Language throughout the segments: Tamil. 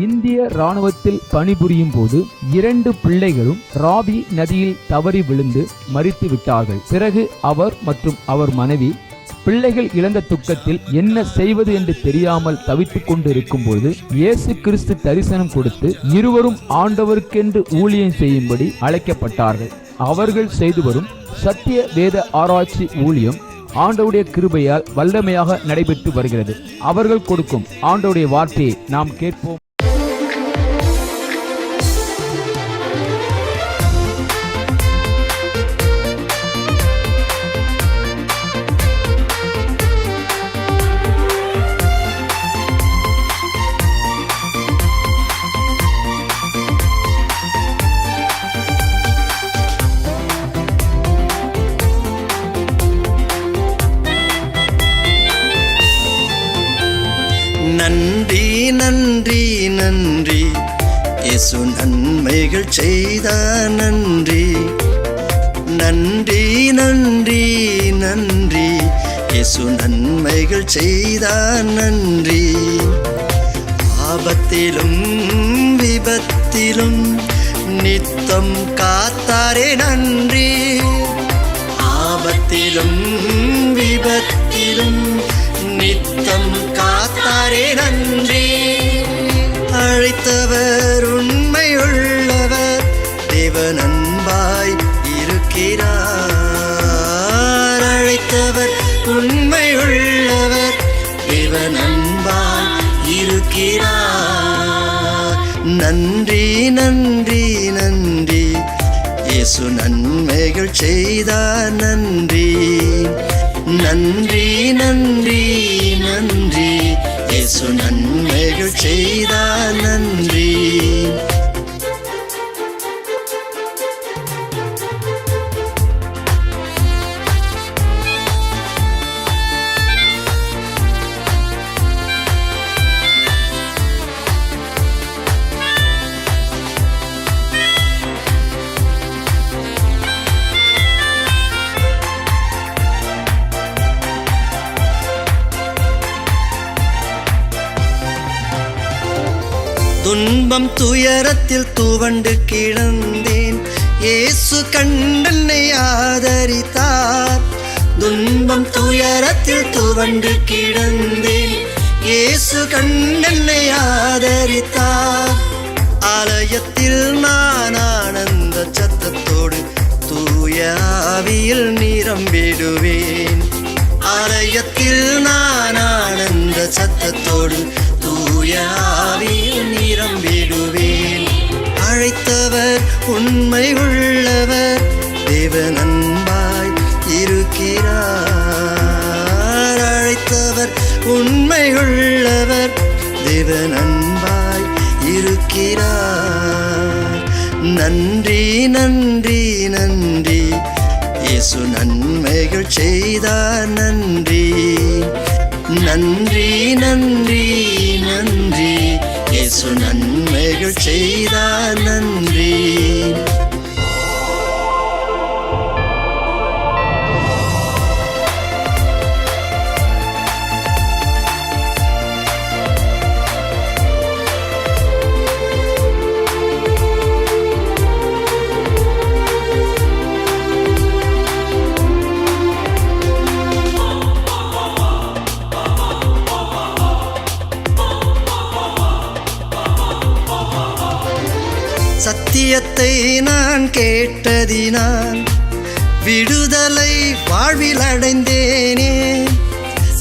இந்திய இராணுவத்தில் பணிபுரியும் போது 2 பிள்ளைகளும் ராவி நதியில் தவறி விழுந்து மரித்து விட்டார்கள். பிறகு அவர் மற்றும் அவர் மனைவி பிள்ளைகள் இழந்த துக்கத்தில் என்ன செய்வது என்று தெரியாமல் தவித்துக் கொண்டு இருக்கும்போது இயேசு கிறிஸ்து தரிசனம் கொடுத்து இருவரும் ஆண்டவருக்கென்று ஊழியம் செய்யும்படி அழைக்கப்பட்டார்கள். அவர்கள் செய்து வரும் சத்திய வேத ஆராய்ச்சி ஊழியம் ஆண்டவருடைய கிருபையால் வல்லமையாக நடைபெற்று வருகிறது. அவர்கள் கொடுக்கும் ஆண்டவருடைய வார்த்தையை நாம் கேட்போம். நன்றி நன்றி நன்றி இயேசு நன்மைகள் செய்தார். நன்றி நன்றி நன்றி நன்றி இயேசு நன்மைகள் செய்தார். நன்றி ஆபத்திலும் விபத்திலும் நித்தம் காத்தாரே. நன்றி ஆபத்திலும் விபத்திலும் நித்தம் காத்தாரே. நன்றி அழைத்தவர் உண்மையுள்ளவர், தேவன் அன்பாய் இருக்கிறார். அழைத்தவர் உண்மையுள்ளவர், தேவன் அன்பாய் இருக்கிறார். நன்றி நன்றி நன்றி இயேசு நன்மைகள் செய்தார். நன்றி நன்றி நன்றி நன்றி இயேசு நன்மைகள் செய்தார். நன்றி துன்பம் துயரத்தில் துவண்டு கிடந்தேன், இயேசு கண்டென்னை ஆதரித்தார். துன்பம் துயரத்தில் துவண்டு கிடந்தேன், இயேசு கண்டென்னை ஆதரித்தார். ஆலயத்தில் நான் ஆனந்த சத்தத்தோடு தூய ஆவியில் நிரம்பிடுவேன். ஆலயத்தில் நான் ஆனந்த சத்தத்தோடு தூய ஆவியில் நிரம்பிடுவேன். அழைத்தவர் உண்மை உள்ளவர், தேவன் அன்பாய் இருக்கிறார். அழைத்தவர் உண்மை உள்ளவர், தேவன் அன்பாய் இருக்கிறார். நன்றி நன்றி நன்றி இயேசு நன்மைகள் செய்தார். நன்றி நன்றி நன்றி நன்றி இயேசு நன்மைகள் செய்தார். நன்றி சத்தியத்தை நான் கேட்டதினால் விடுதலை வாழ்வில் அடைந்தேனே.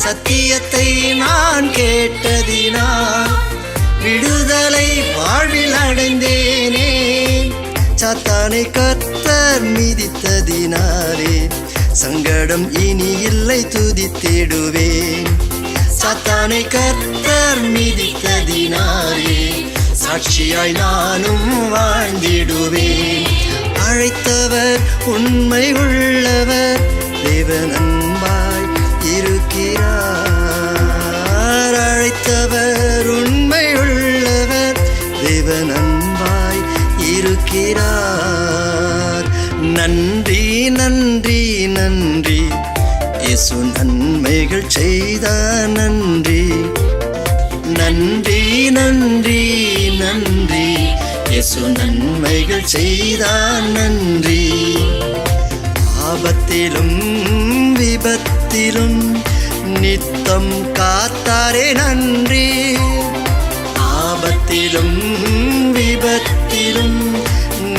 சத்தியத்தை நான் கேட்டதினால் விடுதலை வாழ்வில் அடைந்தேனே. சாத்தானை கர்த்தர் மிதித்ததினாலே சங்கடம் இனி இல்லை, துதித்திடுவேன். சாத்தானை கர்த்தர் மிதித்ததினாலே சாட்சியாய் நானும் வாழ்ந்திடுவேன். அழைத்தவர் உண்மை உள்ளவர், தேவன் அன்பாய் இருக்கிறார். அழைத்தவர் உண்மை உள்ளவர், தேவன் அன்பாய் இருக்கிறார். நன்றி நன்றி நன்றி இயேசு நன்மைகள் செய்தார். நன்றி நன்றி நன்றி நன்றி இயேசு நன்மைகள் செய்தார் நன்றி. ஆபத்திலும் விபத்திலும் நித்தம் காத்தாரே நன்றி. ஆபத்திலும் விபத்திலும்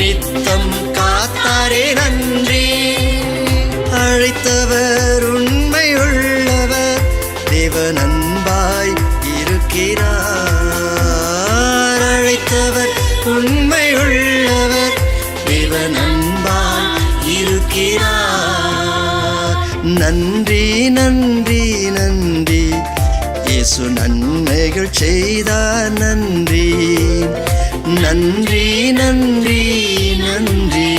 நித்தம் காத்தாரே நன்றி. அழைத்தவர் உண்மையுள்ளவர் தேவன் அன்பாய் இருக்கிறார். அழைத்தவர் உண்மையுள்ளவர் தேவன் அன்பாய் இருக்கிறார். நன்றி நன்றி நன்றி இயேசு நன்மைகள் செய்தார் நன்றி. நன்றி நன்றி நன்றி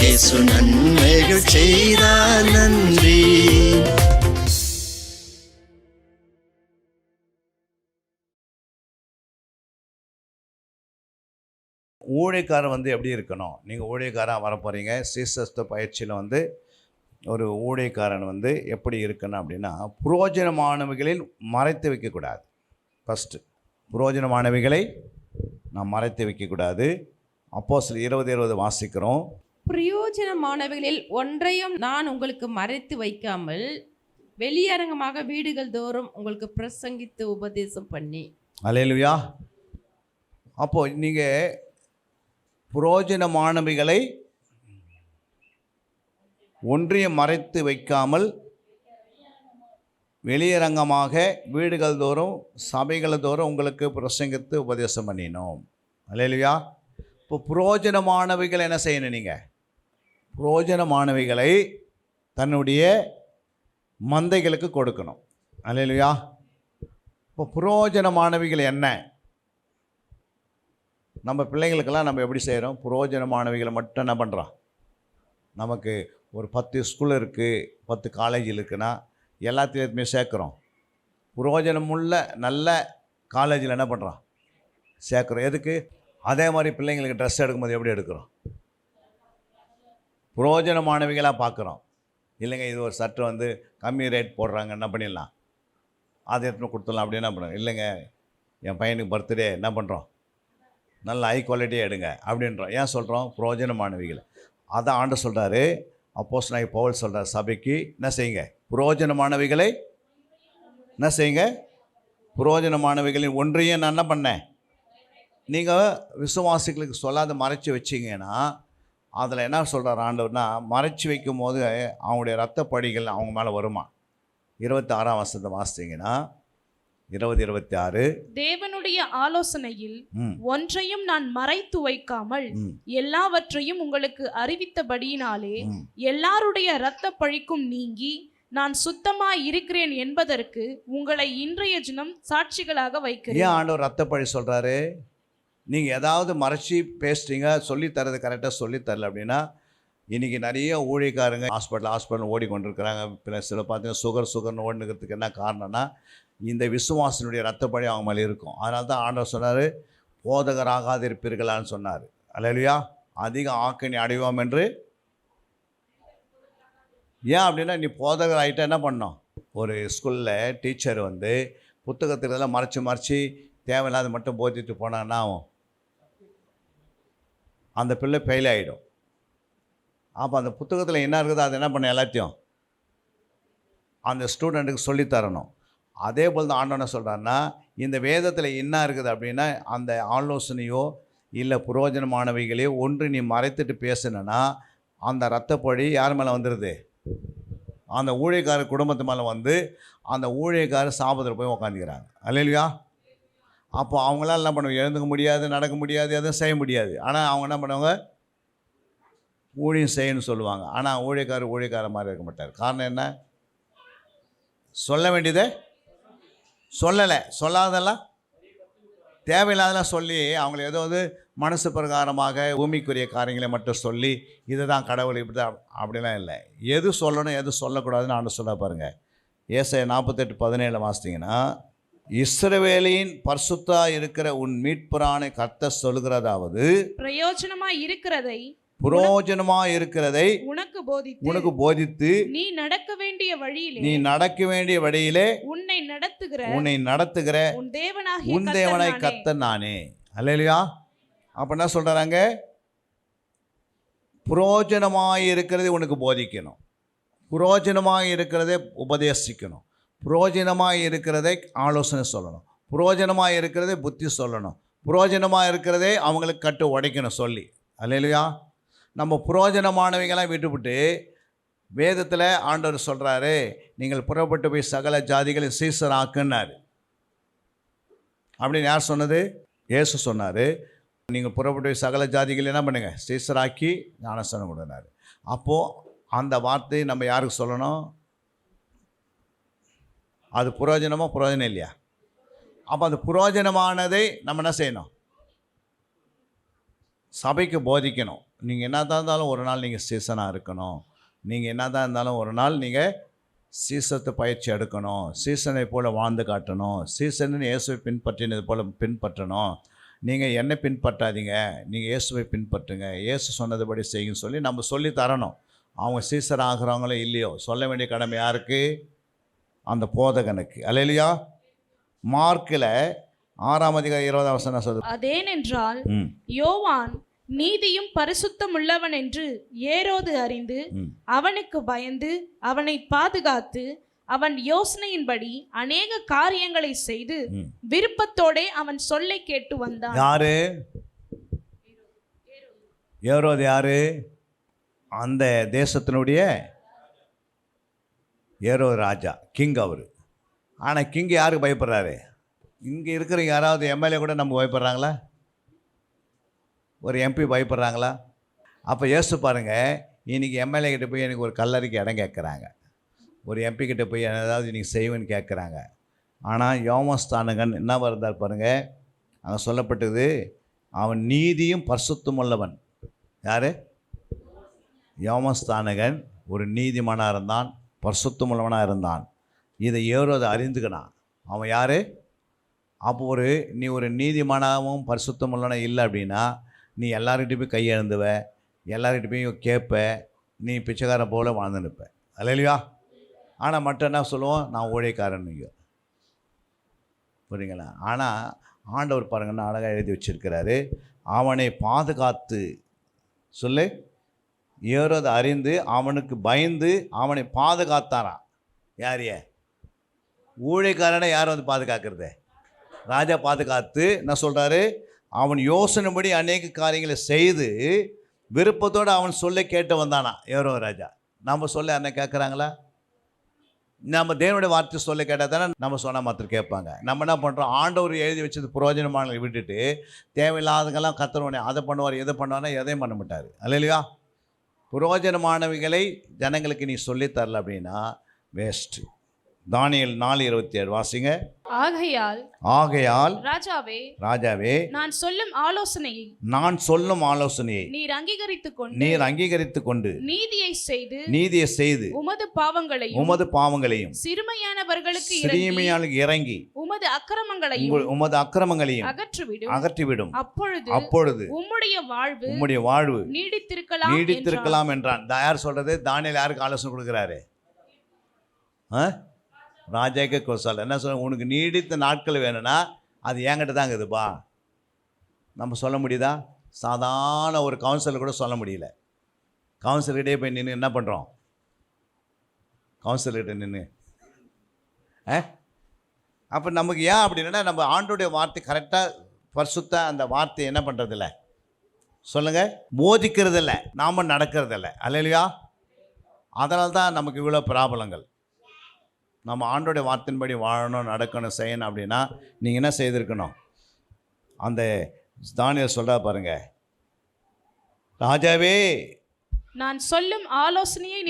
இயேசு நன்மைகள் செய்தார் நன்றி. ஊழியக்காரன் எப்படி இருக்கணும்? நீங்கள் ஊழியக்காரன் வர போகிறீங்க. சீசஸ்த பயிற்சியில் ஒரு ஊழியக்காரன் எப்படி இருக்கணும் அப்படின்னா, புரோஜனமானவைகளில் மறைத்து வைக்கக்கூடாது. ஃபஸ்ட்டு புரோஜனமானவைகளை நாம் மறைத்து வைக்கக்கூடாது. அப்போஸ்தலர் 20:20 வாசிக்கிறோம். பிரயோஜனமானவைகளில் ஒன்றையும் நான் உங்களுக்கு மறைத்து வைக்காமல் வெளியரங்கமாக வீடுகள் தோறும் உங்களுக்கு பிரசங்கித்து உபதேசம் பண்ணி. அல்லேலூயா. அப்போது நீங்கள் புரோஜனமானவைகளை ஒன்றையும் மறைத்து வைக்காமல் வெளியரங்கமாக வீடுகள் தோறும் சபைகள் தோறும் உங்களுக்கு பிரசங்கித்து உபதேசம் பண்ணினோம். அல்லேலூயா. இப்போ புரோஜனமானவைகள் என்ன செய்யணும்? நீங்கள் புரோஜனமானவைகளை தன்னுடைய மந்தைகளுக்கு கொடுக்கணும். அல்லேலூயா. இப்போ புரோஜனமானவைகள் என்ன? நம்ம பிள்ளைங்களுக்கெல்லாம் நம்ம எப்படி செய்கிறோம்? புரோஜனமானவைகளை மட்டும் என்ன பண்ணுறோம்? நமக்கு ஒரு 10 ஸ்கூல் இருக்குது, 10 காலேஜில் இருக்குன்னா எல்லாத்தையுமே சேர்க்குறோம். புரோஜனமுள்ள நல்ல காலேஜில் என்ன பண்ணுறோம்? சேர்க்குறோம். எதுக்கு? அதே மாதிரி பிள்ளைங்களுக்கு ட்ரெஸ் எடுக்கும்போது எப்படி எடுக்கிறோம்? புரோஜனமானவைகளாக பார்க்குறோம். இல்லைங்க, இது ஒரு சட்டை கம்மி ரேட் போடுறாங்க, என்ன பண்ணிடலாம், அதை எடுத்துன்னு கொடுத்துடலாம் அப்படி என்ன பண்ணுறோம்? இல்லைங்க, என் பையனுக்கு பர்த்டே என்ன பண்ணுறோம், நல்ல ஹை குவாலிட்டியாக எடுங்க அப்படின்றோம். ஏன் சொல்கிறோம்? புரோஜனமானவைகள். அதான் ஆண்டு சொல்கிறாரு, அப்போஸ்தலனாகிய பவுல் சொல்கிறார், சபைக்கு என்ன செய்யுங்க? புரோஜனமானவைகளை என்ன செய்யுங்க? புரோஜனமானவைகளின் ஒன்றையும் நான் என்ன பண்ணேன்? நீங்கள் விசுவாசிகளுக்கு சொல்லாத மறைச்சி வச்சிங்கன்னா அதில் என்ன சொல்கிறார் ஆண்டவர்னா, மறைச்சி வைக்கும் போது அவங்களுடைய இரத்த படிகள் அவங்க மேலே வருமா? 26ஆம் வசனத்தை வாசித்தீங்கன்னா 20-26 தேவனுடைய ஆலோசனையில் ஒன்றையும் நான் மறைத்து வைக்காமல் எல்லாவற்றையும் உங்களுக்கு அறிவித்தபடியினாலே எல்லாருடைய இரத்த பழிக்கும் நீங்கி நான் சுத்தமாய் இருக்கிறேன் என்பதற்கு உங்களை இன்றைய தினம் சாட்சிகளாக வைக்கிறேன். ஏன் ஆண்டவர் இரத்த பழி சொல்கிறாரு? நீங்கள் ஏதாவது மறைச்சி பேசுறீங்க, சொல்லித்தரது கரெக்டாக சொல்லித்தரல அப்படின்னா, இன்றைக்கி நிறைய ஊழியக்காரங்க ஹாஸ்பிட்டல் ஓடிக்கொண்டிருக்கிறாங்க. சில பார்த்தீங்கன்னா சுகர்னு ஓடினுக்கிறதுக்கு என்ன காரணம்னா, இந்த விசுவாசனுடைய இரத்தப்பழி அவங்க மேலே இருக்கும். அதனால தான் ஆண்டவர் சொன்னார், போதகராகாது இருப்பீர்களான்னு சொன்னார். அல்லேலூயா. அதிக ஆக்கினை அடைவோம் என்று. ஏன் அப்படின்னா, நீ போதகர் ஆகிட்ட என்ன பண்ணோம்? ஒரு ஸ்கூலில் டீச்சர் புத்தகத்தில் மறைச்சி தேவையில்லாத மட்டும் போதிட்டு போனாங்கன்னா அந்த பிள்ளை ஃபெயில் ஆகிடும். அப்போ அந்த புத்தகத்தில் என்ன இருக்குதோ அதை என்ன பண்ண எல்லாத்தையும் அந்த ஸ்டூடெண்ட்டுக்கு சொல்லித்தரணும். அதே போல் தான் ஆண்டவனை சொல்கிறாருன்னா, இந்த வேதத்தில் என்ன இருக்குது அப்படின்னா, அந்த ஆலோசனையோ இல்லை புரோஜனமானவைகளையோ ஒன்று நீ மறைத்துட்டு பேசுனா அந்த இரத்தப்பழி யார் மேலே வந்துடுது? அந்த ஊழியக்கார குடும்பத்து மேலே அந்த ஊழியக்கார சாபத்தில் போய் உக்காந்துக்கிறாங்க. அல்லேலூயா. அப்போ அவங்களாம் என்ன பண்ணுவாங்க? எழுந்துக்க முடியாது, நடக்க முடியாது, எதுவும் செய்ய முடியாது. ஆனால் அவங்க என்ன பண்ணுவாங்க? ஊழியம் செய்யணும்னு சொல்லுவாங்க. ஆனால் ஊழியக்கார மாதிரி இருக்க மாட்டார். காரணம் என்ன? சொல்ல வேண்டியதை சொல்லலை, சொல்லாதெல்லாம் தேவையில்லாதெல்லாம் சொல்லி அவங்கள ஏதாவது மனசு பிரகாரமாக பூமிக்குரிய காரியங்களை மட்டும் சொல்லி இதை தான் கடவுள் இப்படி தான் அப்படிலாம் இல்லை. எது சொல்லணும் எது சொல்லக்கூடாதுன்னு ஆண்டு சொல்ல பாருங்கள். ஏசாயா 48:17 வாசித்தீங்கன்னா, இஸ்ரவேலின் பரிசுத்தா இருக்கிற உன் மீட்பரான கர்த்தர் சொல்கிறதாவது, பிரயோஜனமாய் இருக்கிறதை உனக்கு போதித்து நீ நடக்க வேண்டிய வழியிலே உன்னை நடத்துகிற உன் உன் தேவனாய் தேவனாகிய கர்த்தர் நானே. அல்லேலூயா. அப்ப என்ன சொல்றாங்க? புரோஜனமாய் இருக்கிறதை உனக்கு போதிக்கணும், புரோஜனமாய் இருக்கிறதை உபதேசிக்கணும், புரோஜனமாய் இருக்கிறதை ஆலோசனை சொல்லணும், புரோஜனமாய் இருக்கிறதை புத்தி சொல்லணும், புரோஜனமாக இருக்கிறதே அவங்களுக்கு கட்டு உடைக்கணும் சொல்லி. அல்லேலூயா. நம்ம புரோஜனமானவங்களாம் விட்டுவிட்டு வேதத்தில் ஆண்டவர் சொல்கிறாரு, நீங்கள் புறப்பட்டு போய் சகல ஜாதிகளை சீசராக்குன்னாரு. அப்படின்னு யார் சொன்னது? இயேசு சொன்னார். நீங்கள் புறப்பட்டு போய் சகல ஜாதிகளை என்ன பண்ணுங்கள்? சீசராக்கி ஞானஸ்நானம் கொடுனாரு. அப்போது அந்த வார்த்தை நம்ம யாருக்கு சொல்லணும்? அது புரோஜனமோ புரோஜனம் இல்லையா? அப்போ அது புரோஜனமானதை நம்ம என்ன செய்யணும்? சபைக்கு போதிக்கணும். நீங்கள் என்ன தான் இருந்தாலும் ஒரு நாள் நீங்கள் சீசனாக இருக்கணும். நீங்கள் என்ன தான் இருந்தாலும் ஒரு நாள் நீங்கள் சீசத்தை பயிற்சி எடுக்கணும். சீசனை போல் வாழ்ந்து காட்டணும். சீசன்னு இயேசுவை பின்பற்றினது போல் பின்பற்றணும். நீங்கள் என்னை பின்பற்றாதீங்க, நீங்கள் இயேசுவை பின்பற்றுங்க, இயேசு சொன்னதுபடி செய்யுன்னு சொல்லி நம்ம சொல்லி தரணும். அவங்க சீசர் ஆகிறவங்களோ இல்லையோ சொல்ல வேண்டிய கடமை யாருக்கு? அந்த போதகனுக்கு. அல்லேலூயா. மார்க்கில் 6ஆம் அதிகாரம் 20ஆம் வசனம் சொல்லுது. அதேனென்றால் யோவான் நீதியும் பரிசுத்தம் உள்ளவன் என்று ஏரோது அறிந்து அவனுக்கு பயந்து அவனை பாதுகாத்து அவன் யோசனையின்படி அநேக காரியங்களை செய்து விருப்பத்தோட அவன் சொல்லை கேட்டு வந்தான். யாரு? ஏரோது யாரு? அந்த தேசத்தினுடைய ஏரோது ராஜா, கிங் அவர். ஆனால் கிங் யாருக்கு பயப்படுறாரு? இங்கே இருக்கிற யாராவது எம்எல்ஏ கூட நம்ம பயப்படுறாங்களா? ஒரு எம்பி பயப்படுறாங்களா? அப்போ யோசிச்சு பாருங்கள். இன்றைக்கி எம்எல்ஏ கிட்ட போய் எனக்கு ஒரு கல்லறைக்கு இடம் கேட்குறாங்க, ஒரு எம்பி கிட்ட போய் ஏதாவது நீங்கள் செய்வேன்னு கேட்குறாங்க. ஆனால் யோமஸ்தானகன் என்ன வருந்தார் பாருங்கள். அங்கே சொல்லப்பட்டது, அவன் நீதியும் பரிசுத்தம் உள்ளவன். யார்? யோமஸ்தானகன் ஒரு நீதிமானாக இருந்தான், பரிசுத்தம் உள்ளவனாக இருந்தான். இதை ஏரோது அறிந்துக்கினான். அவன் யார்? அப்போ நீ ஒரு நீதிமானாகவும் பரிசுத்தம் உள்ளவனா இல்லை அப்படின்னா நீ எல்லார்கிட்டையும் போய் கையெழுந்துவ, எல்லார்கிட்ட போய் கேட்ப, நீ பிச்சைக்காரன் போல் வாழ்ந்து நிற்ப. அல்லேலூயா. ஆனால் மட்டும் என்ன சொல்லுவோம்? நான் ஊழியக்காரன். புரியுங்களா? ஆனால் ஆண்டவர் பாருங்கன்னா அழகாக எழுதி வச்சிருக்கிறாரு. அவனை பாதுகாத்து சொல்லு. ஏரோது அறிந்து அவனுக்கு பயந்து அவனை பாதுகாத்தாரான். யாரைய? ஊழியக்காரனை யார் வந்து பாதுகாக்கிறது? ராஜா பாதுகாத்து என்ன சொல்கிறாரு? அவன் யோசனைப்படி அநேக காரியங்களை செய்து விருப்பத்தோடு அவன் சொல்ல கேட்டு வந்தானா ஏரோ ராஜா. நம்ம சொல்ல யாருன்னா கேட்குறாங்களா? நம்ம தேவனுடைய வார்த்தை சொல்ல கேட்டால் தானே நம்ம சொன்னால் மாத்திரம் கேட்பாங்க. நம்ம என்ன பண்ணுறோம்? ஆண்டவர் எழுதி வச்சது புரோஜனமானதை விட்டுட்டு தேவையில்லாதங்கெல்லாம் கத்துறவனே அதை பண்ணுவார் இதை பண்ணுவார்னா எதையும் பண்ண மாட்டார். அல்லேலூயா. புரோஜனமானவைகளை ஜனங்களுக்கு நீ சொல்லித்தரல அப்படின்னா வேஸ்ட்டு. தானியேல் 4:27 வாசிங்க. ஆகையால் ராஜாவே நான் சொல்லும் ஆலோசனையை நீர் அங்கீகரித்துக் கொண்டு நீதியை செய்து உமது பாவங்களையும் சிறுமையாளுக்கு இறங்கி உமது அக்கிரமங்களையும் அகற்றிவிடும். அப்பொழுது உம்முடைய வாழ்வு நீடித்திருக்கலாம் என்றான். யார் சொல்றது? தானியேல் யாருக்கு ஆலோசனை கொடுக்குறாரு? ராஜாக்கே கொசால் என்ன சொல்ல? உனக்கு நீடித்த நாட்கள் வேணும்னா அது என்கிட்ட தாங்க இதுப்பா. நம்ம சொல்ல முடியுதா? சாதாரண ஒரு கவுன்சிலர் கூட சொல்ல முடியல. கவுன்சிலர்கிட்டே போய் நின்று என்ன பண்ணுறோம்? கவுன்சிலர்கிட்ட நின்று அப்போ நமக்கு ஏன் அப்படின்னா நம்ம ஆண்டோடைய வார்த்தை கரெக்டாக பரிசுத்த அந்த வார்த்தையை என்ன பண்ணுறதில்ல சொல்லுங்கள், போதிக்கிறதில்ல, நாம் நடக்கிறதில்ல. அல்லேலூயா. அதனால தான் நமக்கு இவ்வளோ பிராபலங்கள். நம்ம ஆண்டோடைய வார்த்தையின்படி வாழணும், நடக்கணும், செய்யணும் அப்படின்னா நீங்கள் என்ன செய்திருக்கணும்? அந்த தானியேல் சொல்கிறா பாருங்க. ராஜாவே நான் சொல்லும் ஆலோசனையை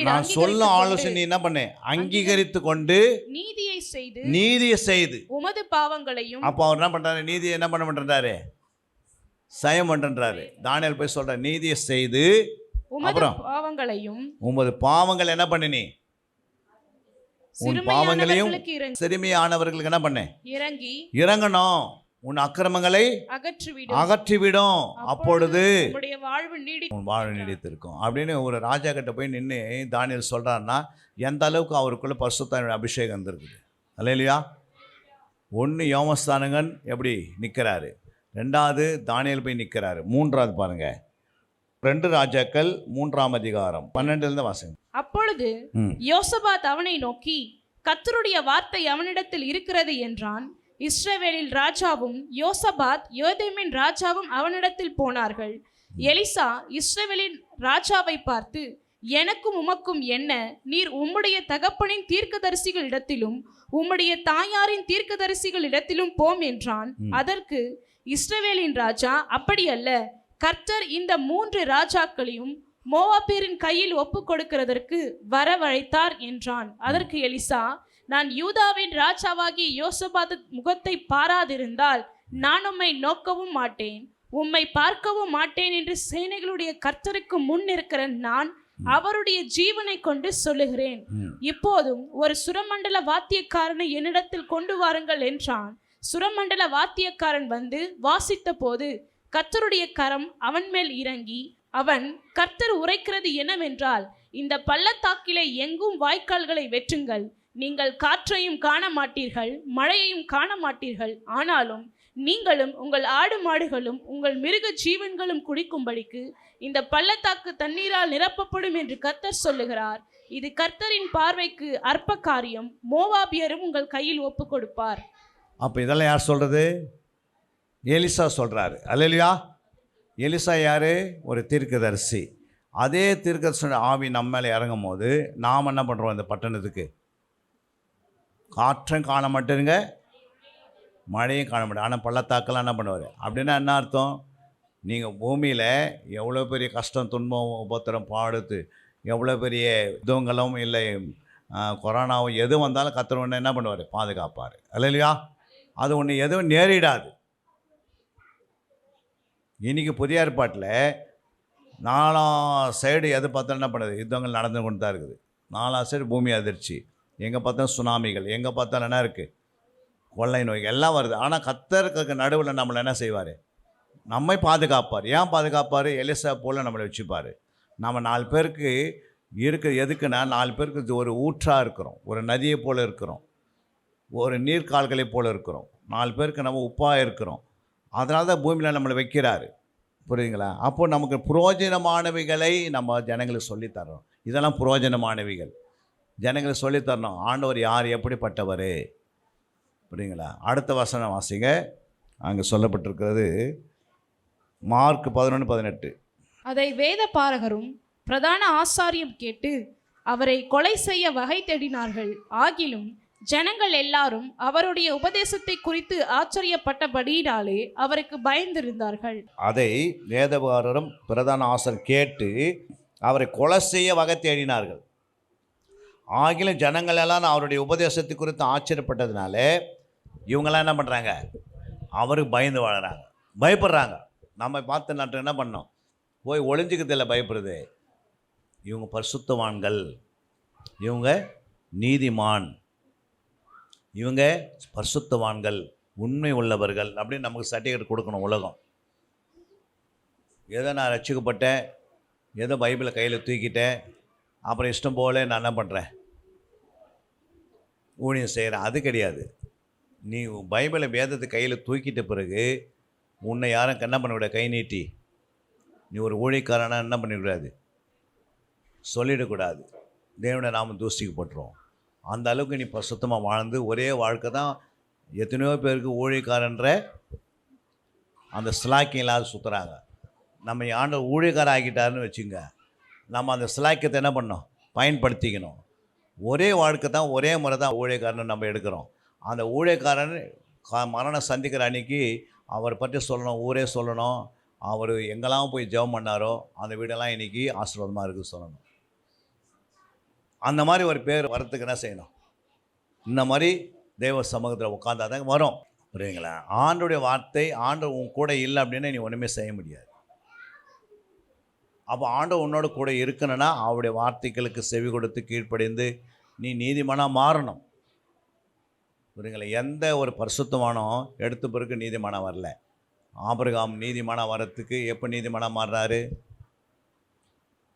நீ என்ன பண்ணு? அங்கீகரித்து கொண்டு நீதியை செய்து உமது பாவங்களையும். அப்போ அவர் என்ன பண்ணுறாரு? நீதியை என்ன பண்ண மாட்டேன்றாரு? சயம் பண்ணுறாரு. தானியேல் போய் சொல்கிற நீதியை செய்து அப்புறம் உமது பாவங்கள் என்ன பண்ணி? உன் பாவங்களையும் சிறுமியானவர்களுக்கு என்ன பண்ண? இறங்கணும். உன் அக்கிரமங்களை அகற்றிவிடும். அப்பொழுது உன் வாழ்வு நீடித்திருக்கும் அப்படின்னு ஒரு ராஜா கிட்ட போய் நின்று தானியேல் சொல்றாருன்னா எந்த அளவுக்கு அவருக்குள்ள பரிசுத்த அபிஷேகம் இருந்திருக்குது. அல்லேலூயா. ஒன்று யோமஸ்தானகன் எப்படி நிற்கிறாரு, ரெண்டாவது தானியேல் போய் நிற்கிறாரு, மூன்றாவது பாருங்க 2 ராஜாக்கள் 3ஆம் அதிகாரம் 12 வாசங்க. அப்பொழுது யோசபாத் அவனை நோக்கி, கர்த்தருடைய வார்த்தை அவனிடத்தில் இருக்கிறது என்றான். இஸ்ரவேலில் ராஜாவும் யோசபாத் யோதேமின் ராஜாவும் அவனிடத்தில் போனார்கள். எலிசா இஸ்ரவேலின் ராஜாவை பார்த்து, எனக்கும் உமக்கும் என்ன? நீர் உம்முடைய தகப்பனின் தீர்க்கதரிசிகள் இடத்திலும் உம்முடைய தாயாரின் தீர்க்கதரிசிகள் இடத்திலும் போம் என்றான். அதற்கு இஸ்ரவேலின் ராஜா, அப்படியல்ல, கர்த்தர் இந்த 3 ராஜாக்களையும் மோவாபியரின் கையில் ஒப்பு கொடுக்கிறதற்கு வரவழைத்தார் என்றான். அதற்கு எலிசா, நான் யூதாவின் ராஜாவாகிய யோசபாத் முகத்தை பாராதிருந்தால் நான் உம்மை நோக்கவும் மாட்டேன், உம்மை பார்க்கவும் மாட்டேன் என்று சேனைகளுடைய கர்த்தருக்கு முன் இருக்கிற நான் அவருடைய ஜீவனை கொண்டு சொல்லுகிறேன். இப்போதும் ஒரு சுரமண்டல வாத்தியக்காரனை என்னிடத்தில் கொண்டு வாருங்கள் என்றான். சுரமண்டல வாத்தியக்காரன் வந்து வாசித்த போது கர்த்தருடைய கரம் அவன் மேல் இறங்கி, அவன், கர்த்தர் உரைக்கிறது என்னவென்றால், இந்த பள்ளத்தாக்கிலே எங்கும் வாய்க்கால்களை வெட்டுங்கள், நீங்கள் காற்றையும் காண மாட்டீர்கள், மழையையும் காண மாட்டீர்கள், ஆனாலும் நீங்களும் உங்கள் ஆடு மாடுகளும் உங்கள் மிருக ஜீவன்களும் குடிக்கும்படிக்கு இந்த பள்ளத்தாக்கு தண்ணீரால் நிரப்பப்படும் என்று கர்த்தர் சொல்லுகிறார். இது கர்த்தரின் பார்வைக்கு அற்ப காரியம், மோவாபியரும் உங்கள் கையில் ஒப்பு கொடுப்பார். அப்போ இதெல்லாம் யார் சொல்கிறது? எலிசா சொல்கிறாரு. அல்லேலூயா. எலிசா யார்? ஒரு தீர்க்கதரிசி. அதே தீர்க்கதரிசி ஆவி நம்ம மேலே இறங்கும் போது நாம் என்ன பண்ணுறோம்? இந்த பட்டணத்துக்கு காற்றும் காண மாட்டேங்க, மழையும் காண மாட்டேன், ஆனால் பள்ளத்தாக்கெல்லாம் என்ன பண்ணுவார்? அப்படின்னா என்ன அர்த்தம்? நீங்கள் பூமியில் எவ்வளோ பெரிய கஷ்டம், துன்பம், உபத்திரம், பாடுத்து, எவ்வளோ பெரிய யுத்தங்களும் இல்லை கொரோனாவும் எது வந்தாலும் கர்த்தர் ஒன்று என்ன பண்ணுவார்? பாதுகாப்பார். அல்லேலூயா. அது ஒன்று எதுவும் நேரிடாது. இன்றைக்கி புதிய ஏற்பாட்டில் 4 சைடு எது பார்த்தாலும் என்ன பண்ணுது? யுத்தங்கள் நடந்து கொண்டு தான் இருக்குது. 4 சைடு பூமி அதிர்ச்சி, எங்கே பார்த்தாலும் சுனாமிகள், எங்கே பார்த்தாலும் என்ன இருக்குது? கொள்ளை நோய்கள் எல்லாம் வருது. ஆனால் கர்த்தருக்கு நடுவில் நம்மளை என்ன செய்வார்? நம்மை பாதுகாப்பார். ஏன் பாதுகாப்பார்? எலிசா போல் நம்மளை வச்சுப்பார். நம்ம 4 பேருக்கு இருக்கிற எதுக்குன்னா, 4 பேருக்கு ஒரு ஊற்றாக இருக்கிறோம், ஒரு நதியை போல் இருக்கிறோம், ஒரு நீர்க்கால்களை போல் இருக்கிறோம், 4 பேருக்கு நம்ம உப்பாக இருக்கிறோம். அதனால தான் பூமியில் நம்மளை வைக்கிறாரு. புரியுதுங்களா? அப்போது நமக்கு புரோஜனமானவைகளை நம்ம ஜனங்களுக்கு சொல்லித்தரணும். இதெல்லாம் புரோஜனமானவைகள் ஜனங்களுக்கு சொல்லித்தரணும். ஆண்டவர் யார், எப்படிப்பட்டவர்? புரியுங்களா? அடுத்த வசனம் வாசிங்க. அங்கே சொல்லப்பட்டிருக்கிறது மார்க் 11:18. அதை வேத பாரகரும் பிரதான ஆசாரியம் கேட்டு அவரை கொலை செய்ய வகை தேடினார்கள். ஆகிலும் ஜனங்கள் எல்லாரும் அவருடைய உபதேசத்தை குறித்து ஆச்சரியப்பட்டபடியினாலே அவருக்கு பயந்திருந்தார்கள். அதை வேதபாரரும் பிரதான ஆசாரியர் கேட்டு அவரை கொலை செய்ய வகை தேடினார்கள். ஆகிலும் ஜனங்கள் எல்லாம் அவருடைய உபதேசத்தை குறித்து ஆச்சரியப்பட்டதுனால இவங்கெல்லாம் என்ன பண்ணுறாங்க? அவருக்கு பயந்து வாழறாங்க, பயப்படுறாங்க. நம்ம பார்த்து நாட்டு என்ன பண்ணோம்? போய் ஒளிஞ்சிக்கிறதில்ல பயப்படுறது. இவங்க பரிசுத்தவான்கள், இவங்க நீதிமான், இவங்க பரிசுத்தவான்கள், உண்மை உள்ளவர்கள் அப்படின்னு நமக்கு சர்டிஃபிகேட் கொடுக்கணும் உலகம். ஏதோ நான் ரட்சிக்கப்பட்டேன், ஏதோ பைபிளை கையில் தூக்கிட்டேன், அப்புறம் இஷ்டம் போல நான் என்ன பண்ணுறேன்? ஊழியம் செய்கிறேன். அது கிடையாது. நீ பைபிளை வேதத்தை கையில் தூக்கிட்ட பிறகு உன்னை யாரும் என்ன பண்ணக்கூடாது? கை நீட்டி நீ ஒரு ஊழியக்காரனா என்ன பண்ணிக்கூடாது? சொல்லிடக்கூடாது. தேவனை நாம் தூசிக்கப்பட்டுரும். அந்த அளவுக்கு நீ சுத்தமாக வாழ்ந்து ஒரே வாழ்க்கை தான். எத்தனையோ பேருக்கு ஊழியக்காரன்ற அந்த ஸ்லாக்கியம் இல்லாத சுற்றுறாங்க. நம்ம ஆண்டவர் ஊழியக்காரன் ஆக்கிட்டாருன்னு வச்சுங்க, நம்ம அந்த ஸ்லாக்கியத்தை என்ன பண்ணோம்? பயன்படுத்திக்கணும். ஒரே வாழ்க்கை தான், ஒரே முறை தான் ஊழியக்காரன்னு நம்ம எடுக்கிறோம். அந்த ஊழியக்காரன் மரணம் சந்திக்கிற அன்றைக்கி அவரை பற்றி சொல்லணும், ஊரே சொல்லணும். அவர் எங்கெல்லாம் போய் ஜெபம் பண்ணாரோ அந்த வீடெல்லாம் இன்றைக்கி ஆசீர்வாதமாக இருக்குது சொல்லணும். அந்த மாதிரி ஒரு பேர் வரத்துக்கு என்ன செய்யணும்? இந்த மாதிரி தேவ சமூகத்தில் உட்காந்தா தான் வரும். புரியுங்களா? ஆண்டோடைய வார்த்தை, ஆண்டு உன் கூட இல்லை அப்படின்னா நீ ஒன்றுமே செய்ய முடியாது. அப்போ ஆண்டு உன்னோட கூட இருக்கணும்னா அவருடைய வார்த்தைகளுக்கு செவி கொடுத்து கீழ்ப்படிந்து நீ நீதிமானாக மாறணும். புரியுங்களா? எந்த ஒரு பரிசுத்தமானோ எடுத்த பிறகு நீதிமானாக வரல. ஆபிரகாம் நீதிமானாக வரத்துக்கு எப்போ நீதிமானாக மாறினார்?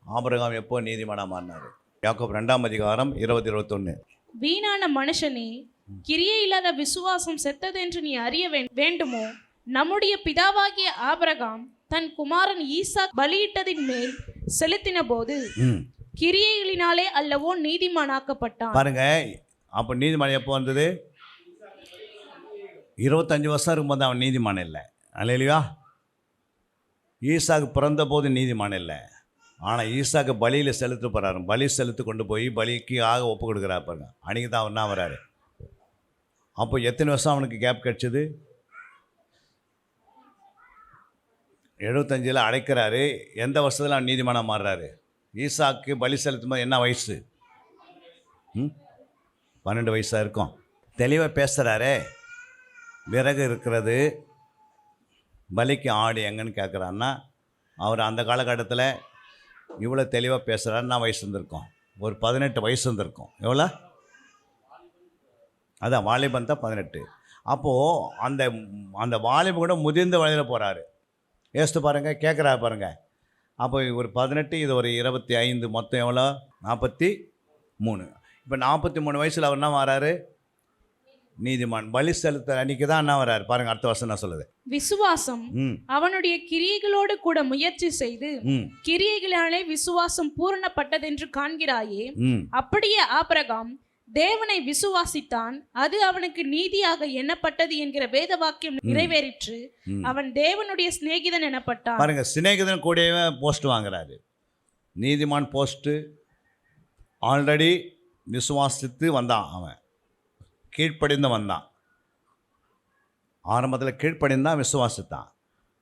ஆபிரகாம் எப்போ நீதிமானாக மாறினார்? யாக்கோபு 2ஆம் அதிகாரம் 20-21. வீணான மனுஷனே, கிரியை இல்லாத விசுவாசம் செத்ததென்று நீ அறிய வேண்டுமோ? நம்முடைய பிதாவாகிய ஆபிரகாம் தன் குமாரன் ஈசாக் பலியிட்டதின் மேல் செலுத்தின போது கிரியைகளினாலே அல்லவோ நீதிமானாக்கப்பட்டான். பாருங்க, அப்போ நீதிமான் எப்போ வந்தது? 25 வருஷம் இருக்கும்போது அவன் நீதிமான் இல்லை. அல்லேலூயா. ஈசாக்கு பிறந்த போது நீதிமான் இல்லை. ஆனால் ஈசாக்கு பலியில் செலுத்த போகிறாரு. பலி செலுத்து கொண்டு போய் பலிக்கு ஆக ஒப்பு கொடுக்குறாரு பாருங்க. அன்றைக்கி தான் அவர் என்ன வராரு. அப்போ எத்தனை வருஷம் அவனுக்கு கேப் கிடச்சிது? 75 அடைக்கிறாரு. எந்த வருஷத்தில் அவன் நீதிமானாக மாறுறாரு? ஈசாக்கு பலி செலுத்தும் போது என்ன வயசு? 12 வயசாக இருக்கும். தெளிவாக பேசுகிறாரே. விறகு இருக்கிறது, பலிக்கு ஆடு எங்கன்னு கேட்குறான்னா, அவர் அந்த காலகட்டத்தில் இவ்வளோ தெளிவாக பேசுகிறாருன்னா வயசு இருந்திருக்கும். ஒரு 18 வயசு இருந்திருக்கும். எவ்வளோ? அதான் வாலிபன் தான் 18. அப்போது அந்த அந்த வாலிபன் கூட முதிர்ந்த வயதில் போகிறாரு. யோசித்து பாருங்கள், கேட்குறாரு பாருங்கள். அப்போ ஒரு 18, இது ஒரு 25, மொத்தம் எவ்வளோ? 43. இப்போ 43 வயசில் அவர் என்ன வராரு? நீதிமான். பலி செலுத்த அன்றைக்கி தான் என்ன வராரு பாருங்கள். அடுத்த வருஷம் என்ன சொல்லுது? விசுவாசம் அவனுடைய கிரியைகளோடு கூட முயற்சி செய்து கிரியைகளாலே விசுவாசம் பூரணப்பட்டதென்று காண்கிறாயே. அப்படியே ஆபிரகாம் தேவனை விசுவாசித்தான், அது அவனுக்கு நீதியாக எண்ணப்பட்டது என்கிற வேத வாக்கியம் நிறைவேறிற்று. அவன் தேவனுடைய சிநேகிதன் எனப்பட்டான். பாருங்க, சிநேகிதன் கூடவே போஸ்ட் வாங்குறாரு. நீதிமான் போஸ்ட்டு ஆல்ரெடி விசுவாசித்து வந்தான். அவன் கீழ்ப்படிந்து வந்தான். ஆரம்பத்தில் கீழ்ப்படிந்தான், விசுவாசித்தான்.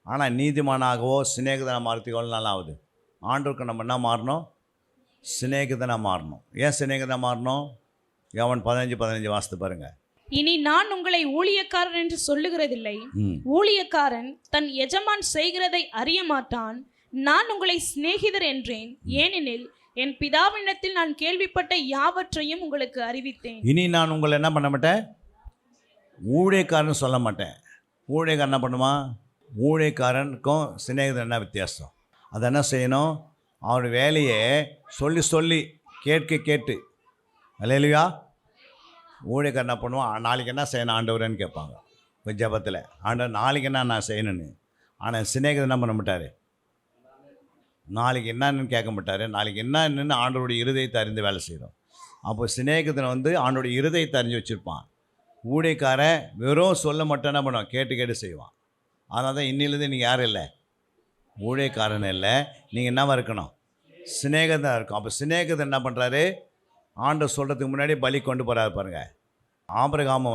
ஆனால் நீதிமானாகவோ சிநேகிதனாக மாறத்துக்கு எவ்வளோ நாள் ஆகுது? ஆண்டவருக்கு நம்ம என்ன மாறணும்? சிநேகிதனாக மாறணும். ஏன் சிநேகிதனாக மாறணும்? யோவான் 15:15 வாசித்து பாருங்க. இனி நான் உங்களை ஊழியக்காரன் என்று சொல்லுகிறதில்லை. ஊழியக்காரன் தன் எஜமான் செய்கிறதை அறிய மாட்டான். நான் உங்களை சிநேகிதர் என்றேன், ஏனெனில் என் பிதாவினிடத்தில் நான் கேள்விப்பட்ட யாவற்றையும் உங்களுக்கு அறிவித்தேன். இனி நான் உங்களை என்ன பண்ண மாட்டேன்? ஊழியக்காரன் சொல்ல மாட்டேன். ஊழியக்காரன் என்ன பண்ணுவான்? ஊழியக்காரனுக்கும் சிநேகிதன் என்ன வித்தியாசம்? அதை என்ன செய்யணும்? அவருடைய வேலையை சொல்லி சொல்லி கேட்டு அல்லேலூயா. ஊழியக்காரன் என்ன பண்ணுவான்? நாளைக்கு என்ன செய்யணும் ஆண்டவரேன்னு கேட்பாங்க இப்போ ஜெபத்தில். ஆண்டவர் நாளைக்கு என்ன நான் செய்யணுன்னு. ஆனால் சிநேகிதன் என்ன பண்ண மாட்டார்? நாளைக்கு என்னன்னு கேட்க மாட்டார். நாளைக்கு என்னன்னு ஆண்டவருடைய இருதயத்தை அறிந்து வேலை செய்கிறோம். அப்போ சிநேகிதனை ஆண்டவருடைய இருதயத்தை அறிஞ்சு வச்சுருப்பான். ஊழியக்காரன் வெறும் சொல்ல மட்டும் என்ன பண்ணுவான்? கேட்டு செய்வான். அதனால தான் இன்னிலேருந்து நீங்கள் யாரும் இல்லை, ஊழியக்காரன் இல்லை, நீங்கள் என்னவா இருக்கணும்? சிநேகிதன் இருக்கும். அப்போ சிநேகிதன் என்ன பண்ணுறாரு? ஆண்டவர் சொல்கிறதுக்கு முன்னாடி பலி கொண்டு போகிறாரு பாருங்கள். ஆபிரகாம்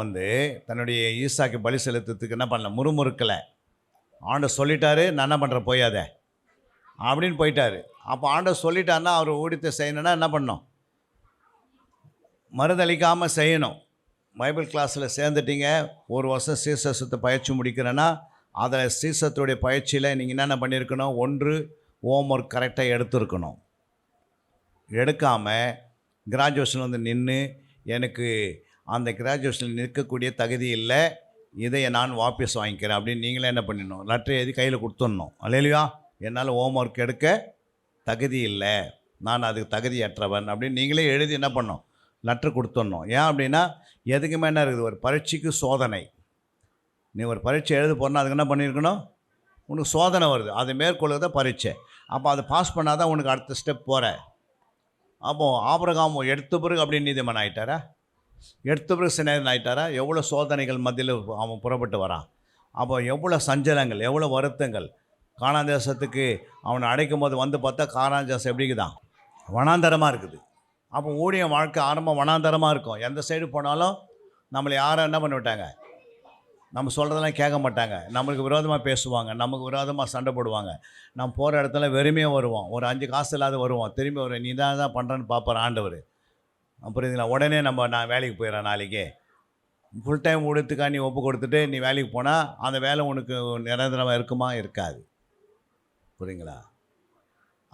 தன்னுடைய ஈசாக்கு பலி செலுத்துறதுக்கு என்ன பண்ணல? முறுமுறுக்கலை. ஆண்டவர் சொல்லிட்டாரு, நான் என்ன பண்ணுறேன் போயாத அப்படின்னு போயிட்டார். அப்போ ஆண்டவர் சொல்லிட்டாருன்னா அவர் ஊழியத்தை செய்யணுன்னா என்ன பண்ணணும்? மறுதளிக்காமல் செய்யணும். பைபிள் கிளாஸில் சேர்ந்துட்டீங்க, ஒரு வருஷம் சீசத்தை பயிற்சி முடிக்கிறேன்னா அதில் சீசத்துடைய பயிற்சியில் நீங்கள் என்னென்ன பண்ணியிருக்கணும்? 1 ஹோம்ஒர்க் கரெக்டாக எடுத்துருக்கணும். எடுக்காமல் கிராஜுவேஷன் நின்று எனக்கு அந்த கிராஜுவேஷனில் நிற்கக்கூடிய தகுதி இல்லை, இதை நான் வாபஸ் வாங்கிக்கிறேன் அப்படின்னு நீங்களே என்ன பண்ணிடணும்? லெட்டர் எழுதி கையில் கொடுத்துடணும். அல்லேலூயா. என்னால் ஹோம்ஒர்க் எடுக்க தகுதி இல்லை, நான் அதுக்கு தகுதியற்றவன் அப்படின்னு நீங்களே எழுதி என்ன பண்ணணும்? லெட்டர் கொடுத்துடணும். ஏன் அப்படின்னா எதுக்குமே என்ன இருக்குது? ஒரு பரீட்சைக்கு சோதனை. நீ ஒரு பரீட்சை எழுத போனால் அதுக்கு என்ன பண்ணியிருக்கணும்? உனக்கு சோதனை வருது, அதை மேற்கொள்ளுறத பரீட்சை. அப்போ அதை பாஸ் பண்ணால் தான் உனக்கு அடுத்த ஸ்டெப் போகிற. அப்போது ஆபிரகாம் எடுத்த பிறகு அப்படின்னு நீதிமான் ஆகிட்டாரா? எடுத்த பிறகு சிநேகிதன் ஆகிட்டாரா? எவ்வளோ சோதனைகள் மத்தியில் அவன் புறப்பட்டு வரான். அப்போ எவ்வளோ சஞ்சலங்கள், எவ்வளோ வருத்தங்கள். கானான் தேசத்துக்கு அவனை அடைக்கும் போது பார்த்தா கானான் தேசம் எப்படிக்குதான்? வனாந்தரமாக இருக்குது. அப்போ ஊழிய வாழ்க்கை ஆரம்பம் வனாந்தரமாக இருக்கும். எந்த சைடு போனாலும் நம்மளை யாரும் என்ன பண்ணி விட்டாங்க? நம்ம சொல்கிறதெல்லாம் கேட்க மாட்டாங்க. நம்மளுக்கு விரோதமாக பேசுவாங்க, நமக்கு விரோதமாக சண்டை போடுவாங்க. நம்ம போகிற இடத்துல வெறுமையாக வருவோம், ஒரு 5 காசு இல்லாத வருவோம், திரும்பி ஒரு நீ தான் பண்ணுறேன்னு பார்ப்பார் ஆண்டவர். அப்புறம் இதில் உடனே நான் வேலைக்கு போயிடறேன், நாளைக்கு ஃபுல் டைம் ஊழியத்துக்காக நீ ஒப்பு கொடுத்துட்டு நீ வேலைக்கு போனால் அந்த வேலை உனக்கு நிரந்தரமாக இருக்குமா? இருக்காது. புரியுங்களா?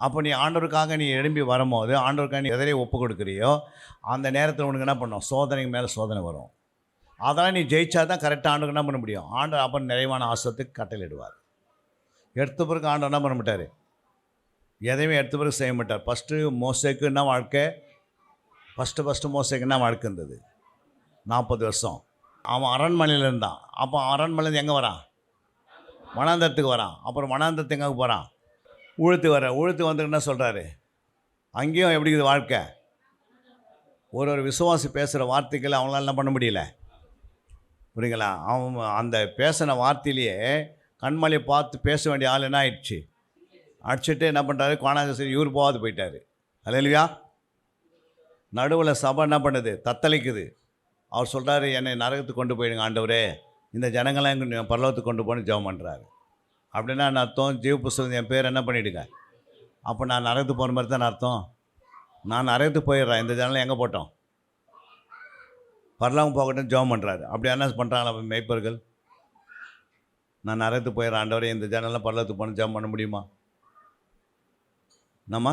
அப்போ நீ ஆண்டவருக்காக நீ எழும்பி வரும்போது, ஆண்டவருக்காக நீ எதிரே ஒப்பு கொடுக்குறியோ அந்த நேரத்தில் உனக்கு என்ன பண்ணும்? சோதனைக்கு மேலே சோதனை வரும். அதெல்லாம் நீ ஜெயிச்சா தான் கரெக்டாக ஆண்டவருக்கு என்ன பண்ண முடியும்? ஆண்டவர் அப்போ நிறைவான ஆசத்துக்கு கட்டளையிடுவார். எடுத்த பிறகு ஆண்டவர் என்ன பண்ண மாட்டார்? எதையுமே எடுத்த பிறகு செய்ய மாட்டார். ஃபஸ்ட்டு மோசேக்கு என்ன வாழ்க்கை? ஃபஸ்ட்டு மோசைக்கு என்ன வழக்கு இருந்தது? 40 வருஷம் அவன் அரண்மனையில் இருந்தான். அப்போ அரண்மனையிலேருந்து எங்கே வரான்? வனாந்தரத்துக்கு வரான். அப்புறம் வனாந்தரத்து எங்கே போகிறான்? ஊழுத்து வந்து என்ன சொல்கிறாரு? அங்கேயும் எப்படி இருக்குது வாழ்க்கை? ஒரு விசுவாசி பேசுகிற வார்த்தைகளை அவங்களால என்ன பண்ண முடியல. புரியுங்களா? அவன் அந்த பேசின வார்த்தையிலேயே கண்மலையை பார்த்து பேச வேண்டிய ஆள் என்ன ஆயிடுச்சு? அடிச்சுட்டு என்ன பண்ணுறாரு? கோணாங்கசரி இவர் போகாது போயிட்டார். அல்லேலூயா. நடுவில் சபை என்ன பண்ணுது? தத்தளிக்குது. அவர் சொல்கிறாரு, என்னை நரகத்துக்கு கொண்டு போயிடுங்க ஆண்டவரே, இந்த ஜனங்களாம் எங்கள் பரலோகத்துக்கு கொண்டு போன்னு ஜெபம் பண்ணுறாரு. அப்படின்னா என்ன அர்த்தம்? ஜீவ புஸ்தகம் என் பேர் என்ன பண்ணிவிடுங்க. அப்போ நான் நரகத்துக்கு போகிற மாதிரி தான் அர்த்தம். நான் நரகத்துக்கு போயிடுறேன், இந்த ஜனங்களை எங்கே போட்டோம்? பரலோகம் போகட்டும் ஜெபம் பண்ணுறாரு. அப்படி என்ன பண்ணுறாங்களா மேய்ப்பர்கள்? நான் நரகத்துக்கு போயிடுறேன் ஆண்டவரே, இந்த ஜனங்கள்லாம் பரலோகத்துக்கு போகணும் ஜெபம் பண்ண முடியுமா? நம்ம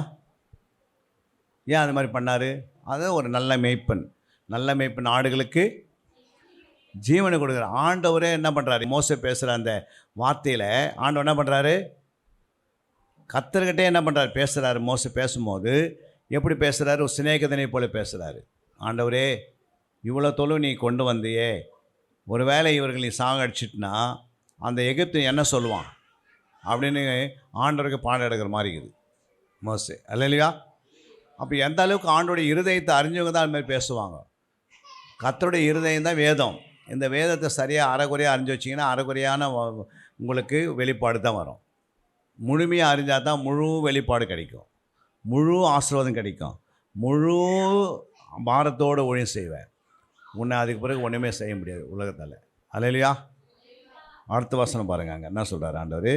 ஏன் அது மாதிரி பண்ணார்? அது ஒரு நல்ல மேய்ப்பன் ஆடுகளுக்கு ஜீவனை கொடுக்குற ஆண்டவரே என்ன பண்ணுறாரு? மோசே பேசுகிற அந்த வார்த்தையில் ஆண்டவர் என்ன பண்ணுறாரு? கர்த்தர்கிட்டே என்ன பண்ணுறாரு? பேசுகிறாரு. மோசே பேசும்போது எப்படி பேசுகிறாரு? ஒரு சிநேகிதனை போல பேசுகிறாரு. ஆண்டவரே, இவ்வளோ தொழு நீ கொண்டு வந்தியே, ஒரு வேளை இவர்கள் நீ சாகடிச்சிட்டுனா அந்த எகிப்து என்ன சொல்லுவான் அப்படின்னு ஆண்டவருக்கு பாடம் எடுக்கிற மாதிரி இருக்குது மோசே. அல்லேலூயா. அப்போ எந்த அளவுக்கு ஆண்டோடைய இருதயத்தை அறிஞ்சவங்க தான் அது மாதிரி பேசுவாங்க. கர்த்தருடைய இருதயம் தான் வேதம். இந்த வேதத்தை சரியாக அரைகுறையாக அறிஞ்சு வச்சிங்கன்னா அரைகுறையான உங்களுக்கு வெளிப்பாடு தான் வரும். முழுமையாக அறிஞ்சால் தான் முழு வெளிப்பாடு கிடைக்கும், முழு ஆசீர்வாதம் கிடைக்கும், முழு பாரத்தோடு ஒழியும் செய்வேன். உன்னை அதுக்கு பிறகு ஒன்றுமே செய்ய முடியாது உலகத்தில். அல்லேலூயா. அடுத்த வசனம் பாருங்க, அங்கே என்ன சொல்கிறார் ஆண்டவர்?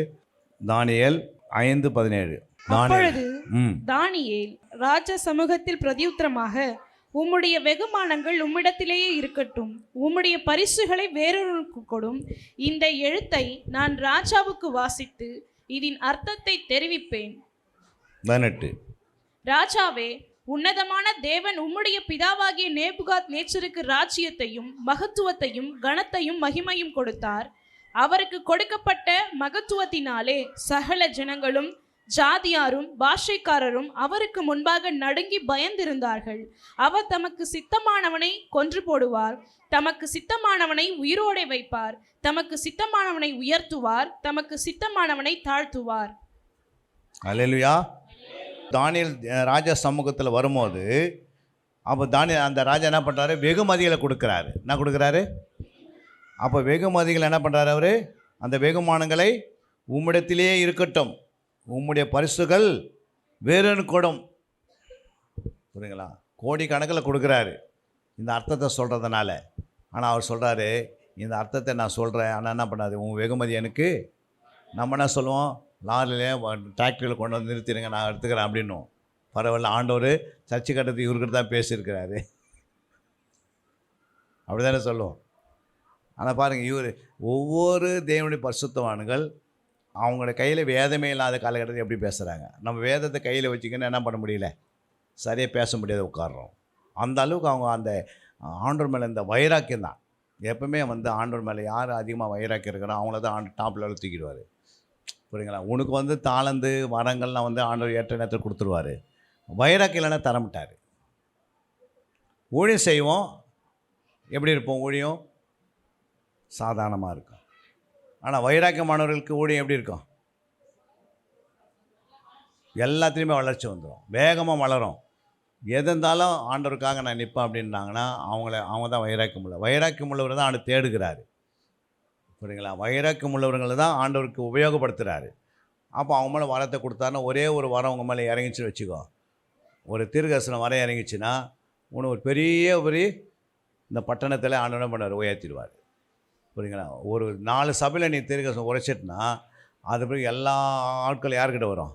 தானியேல் 5:17. அப்பொழுது தானியேல் ராஜ சமூகத்தில் பிரதியுத்தரமாக, உம்முடைய வெகுமானங்கள் உம்மிடத்திலேயே இருக்கட்டும், உம்முடைய பரிசுகளை வேறொருவனுக்கு கொடும். இந்த எழுத்தை நான் ராஜாவுக்கு வாசித்து இதன் அர்த்தத்தை தெரிவிப்பேன். 18. ராஜாவே, உன்னதமான தேவன் உம்முடைய பிதாவாகிய நேபுகாத் நேச்சருக்கு ராஜ்யத்தையும் மகத்துவத்தையும் கனத்தையும் மகிமையும் கொடுத்தார். அவருக்கு கொடுக்கப்பட்ட மகத்துவத்தினாலே சகல ஜனங்களும் ஜாதியாரும் பாஷைக்காரரும் அவருக்கு முன்பாக நடுங்கி பயந்திருந்தார்கள். அவர் தமக்கு சித்தமானவனை கொன்று போடுவார், தமக்கு சித்தமானவனை உயிரோடே வைப்பார், தமக்கு சித்தமானவனை உயர்த்துவார், தமக்கு சித்தமானவனை தாழ்த்துவார். அல்லேலூயா. தானியேல் ராஜா சமூகத்தில் வரும்போது அப்போ அந்த ராஜா என்ன பண்ணுறாரு? வெகுமதிகளை கொடுக்குறாரு. என்ன கொடுக்குறாரு? அப்போ வெகுமதிகள் என்ன பண்ணுறாரு? அவர் அந்த வெகுமானங்களை உம்மிடத்திலேயே இருக்கட்டும், உம்முடைய பரிசுகள் வேறொரு கொடும். புரியுங்களா? கோடிக்கணக்கில் கொடுக்குறாரு இந்த அர்த்தத்தை சொல்கிறதுனால. ஆனால் அவர் சொல்கிறாரு, இந்த அர்த்தத்தை நான் சொல்கிறேன், ஆனால் என்ன பண்ணாது, உன் வெகுமதி எனக்கு. நம்ம என்ன சொல்லுவோம்? லாரிலே டிராக்டரியில் கொண்டு வந்து நிறுத்திடுங்க, நான் எடுத்துக்கிறேன் அப்படின்னும். பரவாயில்ல, ஆண்டவர் சர்ச்சை கட்டத்துக்கு இவர்கிட்ட தான் பேசியிருக்கிறாரு, அப்படி தானே சொல்லுவோம். ஆனால் பாருங்கள், இவர் ஒவ்வொரு தேவனுடைய பரிசுத்தவான்கள் அவங்களோட கையில் வேதமே இல்லாத காலகட்டத்தில் எப்படி பேசுகிறாங்க. நம்ம வேதத்தை கையில் வச்சுக்கின்னு என்ன பண்ண முடியல, சரியாக பேச முடியாத உட்காடுறோம். அந்த அளவுக்கு அவங்க அந்த ஆண்டவர் மேலே இந்த வைராக்கியம் தான். எப்பவுமே ஆண்டவர் மேலே யார் அதிகமாக வைராக்கியம் இருக்கிறோம் அவங்கள தான் டாப்பில் தூக்கிடுவார். புரியுங்களா? உனக்கு தாளந்து வரங்கள்லாம் ஆண்டவர் ஏற்ற நேரத்தில் கொடுத்துருவார். வைராக்கியம் இல்லைன்னா தரமாட்டார். ஊழியம் செய்வோம், எப்படி இருப்போம்? ஊழியம் சாதாரணமாக இருக்கும். ஆனால் வைராக்கியமானவர்களுக்கு ஊழியம் எப்படி இருக்கும்? எல்லாத்துலேயுமே வளர்ச்சி வந்துடும், வேகமாக வளரும். எது இருந்தாலும் ஆண்டவருக்காக நான் நிற்பேன் அப்படின்னாங்கன்னா அவங்க தான் வைராக்கியம் உள்ள. வைராக்கியம் உள்ளவர் தான் ஆண்டு தேடுகிறாரு. புரியுங்களா? வைராக்கியம் உள்ளவர்களை தான் ஆண்டவருக்கு உபயோகப்படுத்துகிறாரு. அப்போ அவங்க மேலே வரத்தை கொடுத்தாருன்னா, ஒரே ஒரு வரம் அவங்க மேலே இறங்கிச்சுன்னு வச்சுக்கோ, ஒரு தீர்க்கதரிசனம் வர இறங்கிச்சுன்னா உனக்கு ஒரு பெரிய இந்த பட்டணத்தில் ஆண்டவன் பண்ணார், உயர்த்திடுவார். புரியுங்களா? ஒரு 4 சபையில் நீ தீர்க்கதரிசனம் உரைச்சிட்டுனா அது பிறகு எல்லா ஆட்கள் யார்கிட்ட வரும்?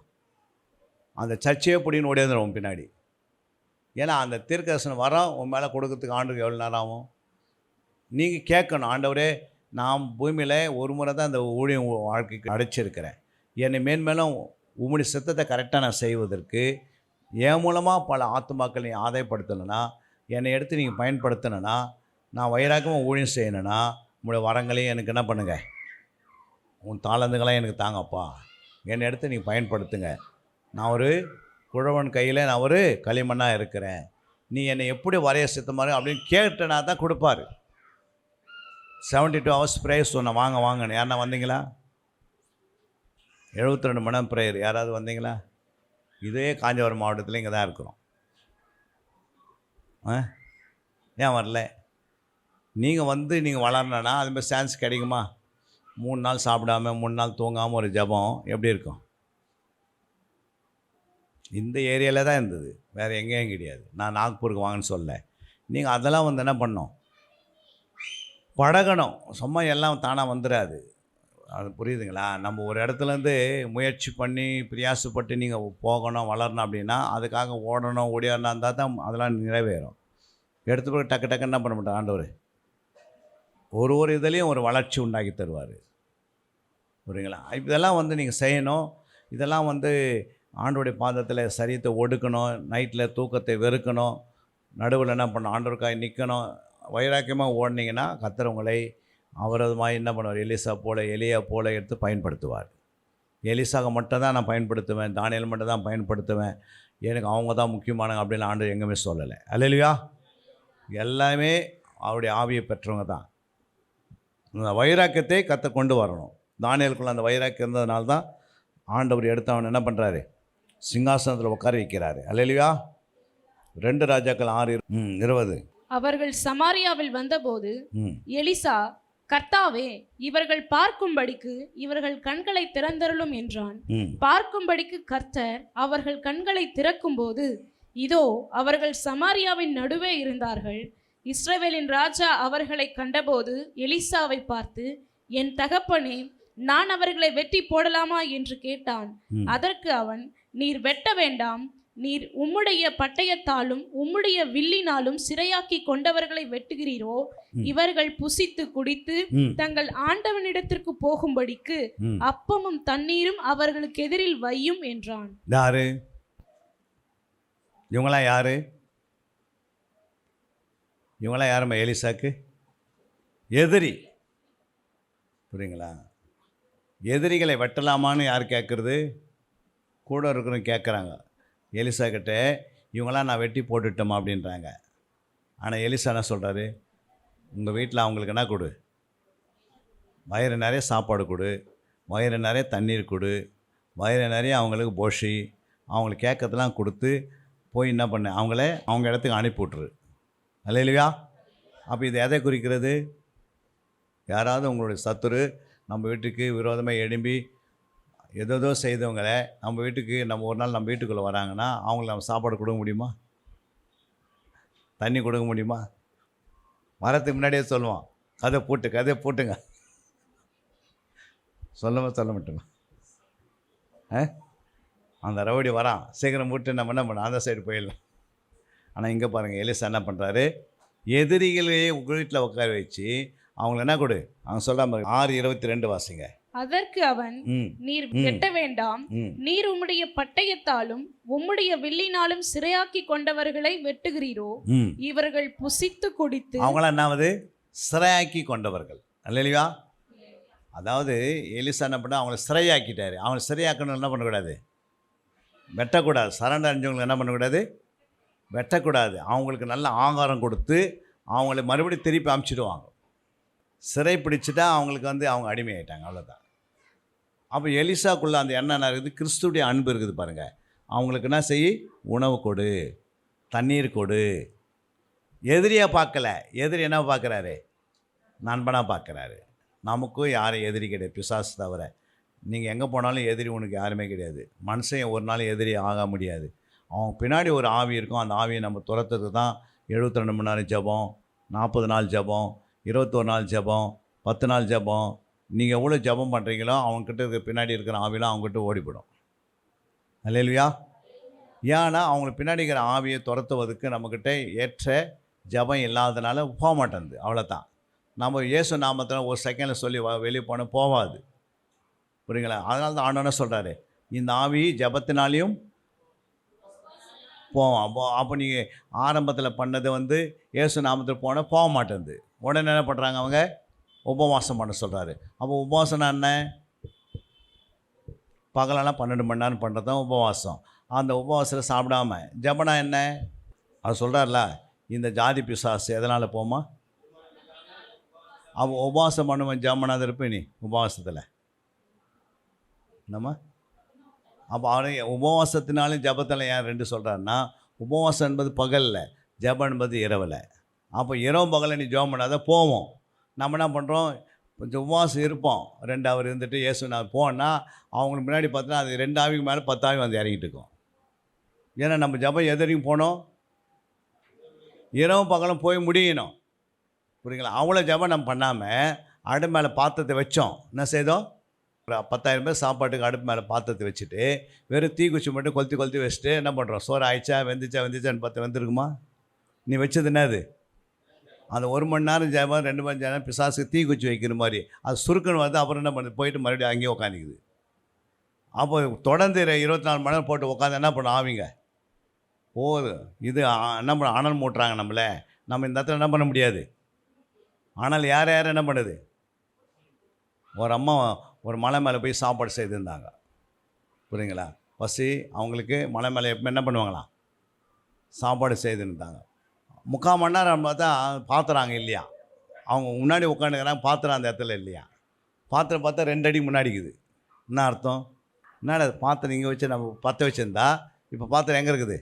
அந்த சர்ச்சையே பிடின்னு ஓடியாந்துடும் பின்னாடி. ஏன்னா அந்த தீர்க்கதரிசனம் வரம் உன் மேலே கொடுக்கறதுக்கு ஆண்டுக்கு எவ்வளோ நேரம் ஆகும்? நீங்கள் கேட்கணும், ஆண்டவரே, நான் பூமியில் ஒரு முறை தான் அந்த ஊழியம் வாழ்க்கைக்கு அடைச்சிருக்கிறேன், என்னை மேன்மேலும் உம்முடைய சித்தத்தை கரெக்டாக நான் செய்வதற்கு என் மூலமாக பல ஆத்துமாக்கள் நீ ஆதாயப்படுத்தணுன்னா, என்னை எடுத்து நீங்கள் பயன்படுத்தணுன்னா, நான் வைராக்கியமாக ஊழியம் செய்யணுன்னா உங்களுடைய வரங்களையும் எனக்கு என்ன பண்ணுங்கள், உன் தாளந்துங்களையும் எனக்கு தாங்கப்பா, என்னை எடுத்து நீங்கள் பயன்படுத்துங்க. நான் ஒரு குழவன் கையில் நான் ஒரு களிமண்ணாக இருக்கிறேன், நீ என்னை எப்படி வரைய சித்தமாரு அப்படின்னு கேட்டனா தான் கொடுப்பாரு. 72 hours ப்ரேயர் சொன்னேன், வாங்க வாங்கன்னு. யாருன்னா வந்தீங்களா? 72 மணி நேரம் ப்ரேயர் யாராவது வந்தீங்களா? இதே காஞ்சிபுரம் மாவட்டத்தில் இங்கே தான் இருக்கிறோம். ஏன் வரல? நீங்கள் வந்து நீங்கள் வளரணுன்னா அதுமாதிரி சான்ஸ் கிடைக்குமா? 3 நாள் சாப்பிடாம 3 நாள் தூங்காமல் ஒரு ஜெபம் எப்படி இருக்கும்? இந்த ஏரியாவில் தான் இருந்தது, வேறு எங்கேயும் கிடையாது. நான் நாக்பூருக்கு வாங்கன்னு சொல்ல. நீங்கள் அதெல்லாம் வந்து என்ன பண்ணணும்? பழகணும். சும்மா எல்லாம் தானாக வந்துடாது. அது புரியுதுங்களா? நம்ம ஒரு இடத்துலேருந்து முயற்சி பண்ணி பிரயாசப்பட்டு நீங்கள் போகணும், வளரணும் அப்படின்னா அதுக்காக ஓடணும் ஓடியாடணும் இருந்தால் தான் அதெல்லாம் நிறைவேறும். எடுத்து போய் டக்கு டக்குன்னு என்ன பண்ண மாட்டோம் ஆண்டவர் ஒரு இதுலேயும் ஒரு வளர்ச்சி உண்டாக்கி தருவார். புரியுங்களா? இதெல்லாம் வந்து நீங்கள் செய்யணும். இதெல்லாம் வந்து ஆண்டோடைய பாதத்தில் சரீரத்தை ஒடுக்கணும், நைட்டில் தூக்கத்தை வெறுக்கணும், நடுவில் என்ன பண்ணணும், ஆண்டவருக்காய் நிற்கணும். வைராக்கியமாக ஓடினீங்கன்னா கர்த்தர் உங்களை அவரதுமாக என்ன பண்ணுவார், எலிசா போல் எலியா போல் எடுத்து பயன்படுத்துவார். எலிசாவை மட்டும் தான் நான் பயன்படுத்துவேன், தானியேல் மட்டும் தான் பயன்படுத்துவேன், எனக்கு அவங்க தான் முக்கியமானவங்க அப்படின்னு ஆண்டவர் எங்கேயுமே சொல்லலை. அல்லேலூயா. எல்லாமே அவருடைய ஆவியை பெற்றவங்க தான். அந்த வைராக்கியத்தை கர்த்தர் கொண்டு வரணும். தானியேலுக்குள்ள அந்த வைராக்கியம் இருந்ததுனால தான் ஆண்டவர் எடுத்து அவன் என்ன பண்ணுறாரு, சிங்காசனத்தில் உட்கார வைக்கிறாரு. அல்லேலூயா. 2 ராஜாக்கள் 6:20. அவர்கள் சமாரியாவில் வந்தபோது எலிசா, கர்த்தாவே, இவர்கள் பார்க்கும்படிக்கு இவர்கள் கண்களை திறந்தருளும் என்றான். பார்க்கும்படிக்கு கர்த்தர் அவர்கள் கண்களை திறக்கும்போது இதோ அவர்கள் சமாரியாவின் நடுவே இருந்தார்கள். இஸ்ரவேலின் ராஜா அவர்களை கண்டபோது எலிசாவை பார்த்து, என் தகப்பனே, நான் அவர்களை வெட்டி போடலாமா என்று கேட்டான். அதற்கு அவன், நீர் வெட்ட வேண்டாம், நீர் உம்முடைய பட்டயத்தாலும் உம்முடைய வில்லினாலும் சிறையாக்கி கொண்டவர்களை வெட்டுகிறீரோ, இவர்கள் புசித்து குடித்து தங்கள் ஆண்டவனிடத்திற்கு போகும்படிக்கு அப்பமும் தண்ணீரும் அவர்களுக்கு எதிரில் வையும் என்றான். யாரு இவங்களாம்? யாரு இவங்களாம்? யாருமா எலிசாக்கு எதிரி. புரியுங்களா? எதிரிகளை வெட்டலாமான்னு யார் கேட்குறது? கூட இருக்கிறவங்க கேட்குறாங்க. எலிசா கிட்ட இவங்களாம் நான் வெட்டி போட்டுட்டோமா அப்படின்றாங்க. ஆனால் எலிசா என்ன சொல்கிறாரு, உங்கள் வீட்டில் அவங்களுக்கு என்ன கொடு, வயிறு நிறைய சாப்பாடு கொடு, வயிறு நிறைய தண்ணீர் கொடு, வயிறு நிறைய அவங்களுக்கு போஷி, அவங்களுக்கு கேட்கறதெல்லாம் கொடுத்து போய் என்ன பண்ணு, அவங்கள அவங்க இடத்துக்கு அனுப்பி விட்ரு. அல்லேலூயா. அப்போ இது எதை குறிக்கிறது? யாராவது உங்களுடைய சத்துரு நம்ம வீட்டுக்கு விரோதமாக எழும்பி ஏதோ செய்தவங்களை நம்ம வீட்டுக்கு நம்ம ஒரு நாள் நம்ம வீட்டுக்குள்ளே வராங்கன்னா அவங்களுக்கு நம்ம சாப்பாடு கொடுக்க முடியுமா? தண்ணி கொடுக்க முடியுமா? வரத்துக்கு முன்னாடியே சொல்லுவான், கதை போட்டுங்க. சொல்ல மாட்டோமா? அந்த ரவுடி வரான், சீக்கிரம் போட்டு நம்ம என்ன பண்ண அந்த சைடு போயிடலாம். ஆனால் இங்கே பாருங்கள், எலிசா என்ன பண்ணுறாரு, எதிரிகளையே உங்கள் வீட்டில் உட்கார வச்சு அவங்களுக்கு என்ன கொடு, அவங்க சொல்கிறாங்க. 6:22 வாசிங்க. அதற்கு அவன், நீர் வெட்ட வேண்டாம், நீர் உம்முடைய பட்டயத்தாலும் உம்முடைய வில்லினாலும் சிறையாக்கி கொண்டவர்களை வெட்டுகிறீரோ, இவர்கள் புசித்து குடித்து. அவங்கள என்னாவது? சிறையாக்கி கொண்டவர்கள். அல்லேலூயா. அதாவது எலிசா என்ன பண்ண, அவங்கள சிறையாக்கிட்டாரு. அவங்கள சிறையாக்கணும் என்ன பண்ணக்கூடாது, வெட்டக்கூடாது. சரண்டர் அடைஞ்சவங்களுக்கு என்ன பண்ணக்கூடாது, வெட்டக்கூடாது. அவங்களுக்கு நல்ல ஆகாரம் கொடுத்து அவங்கள மறுபடியும் திருப்பி அமுச்சிடுவாங்க. சிறை பிடிச்சிட்டா அவங்களுக்கு வந்து அவங்க அடிமையாயிட்டாங்க, அவ்வளோதான். அப்போ எலிசாக்குள்ளே அந்த எண்ணெய் இருக்குது, கிறிஸ்துடைய அன்பு இருக்குது பாருங்கள். அவங்களுக்கு என்ன செய்ய, உணவு கொடு, தண்ணீர் கொடு. எதிரியாக பார்க்கல, எதிரி என்ன பார்க்குறாரு, நண்பனாக பார்க்குறாரு. நமக்கும் யாரும் எதிரி கிடையாது, பிசாசு தவிர. நீங்கள் எங்கே போனாலும் எதிரி உனக்கு யாருமே கிடையாது. மனுஷன் ஒரு நாள் எதிரி ஆக முடியாது. அவங்க பின்னாடி ஒரு ஆவி இருக்கும். அந்த ஆவியை நம்ம துரத்துறது தான் 72 மணி நேரம் ஜெபம், 40 நாள் ஜெபம், 21 நாள் ஜெபம், 10 நாள் ஜெபம். நீங்கள் எவ்வளோ ஜெபம் பண்ணுறீங்களோ அவங்கக்கிட்ட இருக்க பின்னாடி இருக்கிற ஆவிலாம் அவங்ககிட்ட ஓடிவிடும். அல்லேலூயா. ஏன்னா அவங்களுக்கு பின்னாடி இருக்கிற ஆவியை துரத்துவதுக்கு நம்மக்கிட்ட ஏற்ற ஜெபம் இல்லாததுனால போக மாட்டேங்குது, அவ்வளோதான். நம்ம இயேசு நாமத்தில் ஒரு செகண்டில் சொல்லி வெளியே போனால் போகாது. புரியுங்களா? அதனால தான் ஆண்டவனே சொல்கிறாரு, இந்த ஆவி ஜெபத்தினாலையும் போவோம். அப்போ நீங்கள் ஆரம்பத்தில் பண்ணது வந்து இயேசு நாமத்தில் போனால் போக மாட்டேங்குது. உடனே என்ன பண்ணுறாங்க, அவங்க உபவாசம் பண்ண சொல்கிறாரு. அப்போ உபவாசம்னா என்ன? பகலெல்லாம் 12 மணி நேரம் பண்ணுறது தான் உபவாசம். அந்த உபவாசத்தில் சாப்பிடாம. ஜெபனா என்ன? அது சொல்கிறார்ல, இந்த ஜாதி பிசாசு எதனால் போமா? அவன் உபவாசம் பண்ணுவன் ஜாமனாக இருப்பேன் நீ உபவாசத்தில் நம்ம. அப்போ அவனை உபவாசத்தினாலும் ஜபத்தில் ஏன் ரெண்டு சொல்கிறாருன்னா, உபவாசம் என்பது பகலில், ஜபம் என்பது இரவில். அப்போ இரவு பகலில் நீ ஜபம் பண்ணாத போவோம். நம்ம என்ன பண்ணுறோம், கொஞ்சம் உபவாசம் இருப்போம், 2 ஹவர் இருந்துட்டு இயேசு நான் போனால் அவங்களுக்கு முன்னாடி பார்த்தோன்னா அது 2 ஆவிக்கு மேலே 10 ஆவி வந்து இறங்கிட்டு இருக்கோம். ஏன்னா நம்ம ஜபம் எது வரைக்கும் போனோம், இரவும் பகலும் போய் முடியணும். புரியுங்களா? அவ்வளோ ஜபம் நம்ம பண்ணாமல் அடுப்பு மேலே பாத்திரத்தை வச்சோம். என்ன செய்தோம், ஒரு 10,000 பேர் சாப்பாட்டுக்கு அடுப்பு மேலே பாத்திரத்தை வச்சுட்டு வெறும் தீக்குச்சி மட்டும் கொளுத்தி வச்சுட்டு என்ன பண்ணுறோம், சோறு ஆயிடுச்சா வெந்துச்சான்னு பார்த்து வெந்திருக்குமா? நீ வச்சது என்னது? அந்த 1 மணி நேரம் ஜபம் 2 மணி நேரம் பிசாசுக்கு தீக்குச்சி வைக்கிற மாதிரி அது சுருக்குன்னு வந்து அப்புறம் என்ன பண்ணுது, போயிட்டு மறுபடியும் அங்கேயே உட்காந்துக்குது. அப்போ தொடர்ந்து 24 மணி நேரம் போட்டு உட்காந்து என்ன பண்ண ஆவிங்க இது என்ன பண்ண அனல் மூட்டுறாங்க நம்மளை. நம்ம இந்த இடத்துல என்ன பண்ண முடியாது. ஆனால் யார் என்ன பண்ணுது, ஒரு அம்மா ஒரு மலை மேலே போய் சாப்பாடு செய்திருந்தாங்க. புரியுங்களா? பசி அவங்களுக்கு மலை மேலே எப்போ என்ன பண்ணுவாங்களாம், சாப்பாடு செய்துருந்தாங்க. 3/4 மணி நேரம் பார்த்தா பாத்திரம் இல்லையா, அவங்க முன்னாடி உட்காந்துக்கிறாங்க, பாத்திரம் அந்த இடத்துல இல்லையா. பாத்திரம் பார்த்தா 2 அடி முன்னாடிக்குது. என்ன அர்த்தம், என்னடா பாத்திரம் இங்கே வச்சு நம்ம பற்ற வச்சுருந்தா இப்போ பாத்திரம் எங்கே இருக்குது,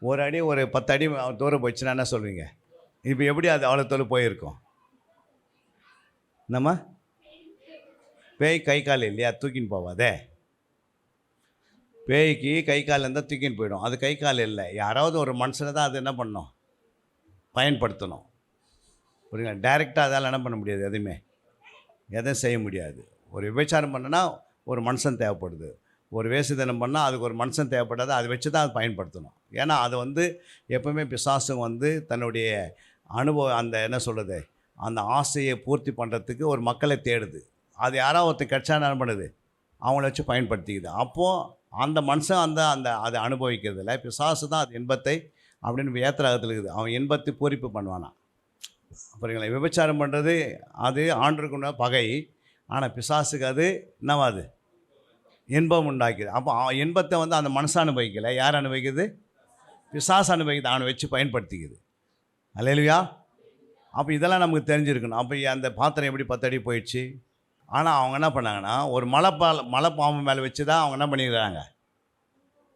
1 அடி ஒரு 10 அடி தூரம் போயிடுச்சுன்னா என்ன சொல்வீங்க? இப்போ எப்படி அது அவ்வளோ தூரம் போயிருக்கோம். நம்ம பேய் கை கால் இல்லையா, தூக்கின்னு போவாதே. பேய்க்கு கை கால் இருந்தால் தூக்கின்னு போயிடும், அது கை கால் இல்லை. யாராவது ஒரு மனுஷனை தான் அது என்ன பண்ணணும், பயன்படுத்தணும். புரியுங்களா? டைரெக்டாக அதால் என்ன பண்ண முடியாது, எதையும் செய்ய முடியாது. ஒரு விபச்சாரம் பண்ணனா ஒரு மனுஷன் தேவைப்படுது, ஒரு வேசித்தனம் பண்ணால் அதுக்கு ஒரு மனுஷன் தேவைப்படாது, அதை வச்சு தான் அது பயன்படுத்தணும். ஏன்னா அது எப்போவுமே பிசாசும் தன்னுடைய அனுபவம் அந்த என்ன சொல்கிறது, அந்த ஆசையை பூர்த்தி பண்ணுறதுக்கு ஒரு மக்களை தேடுது. அது யாராவது ஒருத்தர் கிடச்சா என்ன பண்ணுது, அவங்கள வச்சு பயன்படுத்திக்குது. அப்போது அந்த மனுஷன் அந்த அதை அனுபவிக்கிறதில்ல, பிசாசு தான் அது இன்பத்தை அப்படின்னு ஏத்திராகத்தில் இருக்குது. அவன் இன்பத்தை பூரிப்பு பண்ணுவானா. அப்புறங்களா, விபச்சாரம் பண்ணுறது அது ஆண்டுக்குள்ள பகை, ஆனால் பிசாசுக்கு அது என்னவாது, இன்பம் உண்டாக்கிது. அப்போ இன்பத்தை அந்த மனசு அனுபவிக்கலை, யார் அனுபவிக்குது, பிசாசு அனுபவிக்குது, அவனை வச்சு பயன்படுத்திக்குது. அல்லேலூயா. அப்போ இதெல்லாம் நமக்கு தெரிஞ்சிருக்கணும். அப்போ அந்த பாத்திரம் எப்படி 10 அடி போயிடுச்சு. ஆனால் அவங்க என்ன பண்ணாங்கன்னா, ஒரு மலைப்பாம்பு மேலே வச்சு தான் அவங்க என்ன பண்ணிக்கிறாங்க,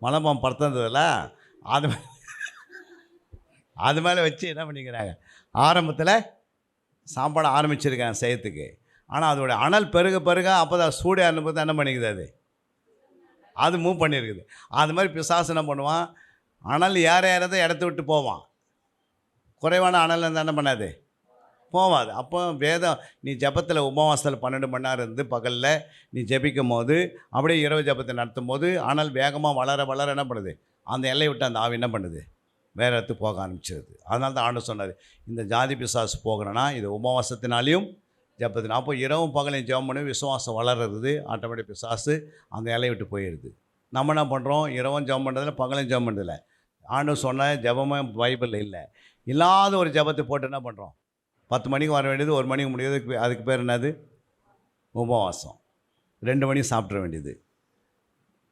மலைப்பாம்பு படுத்துறதில்ல அது மேலே வச்சு என்ன பண்ணிக்கிறாங்க, ஆரம்பத்தில் சாப்பாடு ஆரம்பிச்சிருக்காங்க செய்யறதுக்கு. ஆனால் அதோடைய அனல் பெருக அப்போ தான் சூடு அனுபவத்தை என்ன பண்ணிக்குது, அது மூவ் பண்ணியிருக்குது. அது மாதிரி பிசாசு என்ன பண்ணுவான், அனல் யாரையாரதை இடத்த விட்டு போவான். குறைவான அனல் இருந்தால் என்ன பண்ணாது, போவாது. அப்போ வேதம், நீ ஜபத்தில் உபவாசத்தில் 12 மணி நேரம் இருந்து பகலில் நீ ஜபிக்கும் போது அப்படியே இரவு ஜபத்தை நடத்தும் போது அனல் வேகமாக வளர என்ன பண்ணுது, அந்த எல்லையை விட்டு அந்த ஆவி என்ன பண்ணுது, வேறு இடத்துக்கு போக ஆரம்பிச்சிருது. அதனால தான் ஆண்டு சொன்னார், இந்த ஜாதி பிசாசு போகணுன்னா இது உபவாசத்தினாலையும் ஜபத்தினா. அப்போ இரவும் பகலையும் ஜபம் பண்ணி விசுவாசம் வளர்றது, ஆட்டோமேட்டிக் பிசாசு அந்த எல்லையை விட்டு போயிடுது. நம்ம என்ன பண்ணுறோம், இரவும் ஜபம் பண்ணுறதில்ல, பகலையும் ஜபம் பண்ணுறதில்ல. ஆண்டு சொன்ன ஜபமும் பைபிளில் இல்லை. இல்லாத ஒரு ஜபத்தை போட்டு என்ன பண்ணுறோம், 10 மணிக்கு வர வேண்டியது 1 மணிக்கு முடியாது. அதுக்கு பேர் என்னது, உபவாசம். 2 மணிக்கு சாப்பிட்ற வேண்டியது,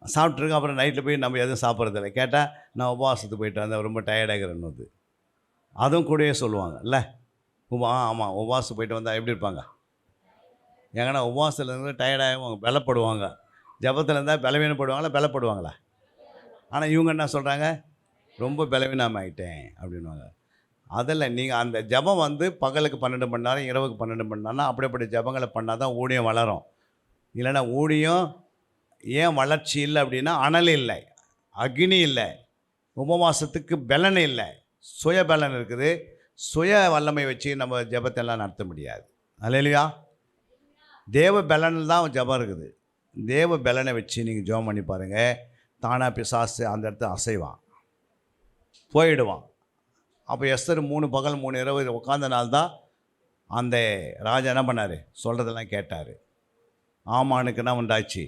சாப்பிட்ருக்கு. அப்புறம் நைட்டில் போய் நம்ம எதுவும் சாப்பிட்றதில்ல. கேட்டால் நான் உபவாசத்துக்கு போயிட்டு வந்தேன், ரொம்ப டயர்டாகிறேன்னு. அதுவும் கூடவே சொல்லுவாங்க இல்லை, ஆமாம் உபவாசம் போயிட்டு வந்தால் எப்படி இருப்பாங்க, ஏங்கன்னா உபவாசத்தில் இருந்து டயர்டாக பலப்படுவாங்க. ஜபத்தில் இருந்தால் பலவீனப்படுவாங்களா, பலப்படுவாங்களா? ஆனால் இவங்க என்ன சொல்கிறாங்க, ரொம்ப பலவீனம் ஆகிட்டேன் அப்படின்வாங்க. அதில் நீங்கள் அந்த ஜபம் பகலுக்கு 12 மணி நேரம், இரவுக்கு 12 மணி நேரம்னா அப்படிப்பட்ட ஜபங்களை பண்ணால் தான் ஊழியம் வளரும். இல்லைன்னா ஊழியம் ஏன் வளர்ச்சி இல்லை அப்படின்னா, அனல் இல்லை, அக்னி இல்லை, உபவாசத்துக்கு பலன் இல்லை, சுய பலன் இருக்குது. சுய வல்லமை வச்சு நம்ம ஜபத்தெல்லாம் நடத்த முடியாது. அல்லேலூயா. தேவ பலனில் தான் ஜபம் இருக்குது. தேவ பலனை வச்சு நீங்கள் ஜபம் பண்ணி பாருங்கள், தானாக பிசாசு அந்த இடத்த அசைவான், போயிடுவான். அப்போ எஸ்தர் 3 பகல் 3 இரவு உட்கார்ந்த நாள் தான் அந்த ராஜா என்ன பண்ணார், சொல்கிறதெல்லாம் கேட்டார். ஆமானுக்கு என்ன உண்டாச்சு,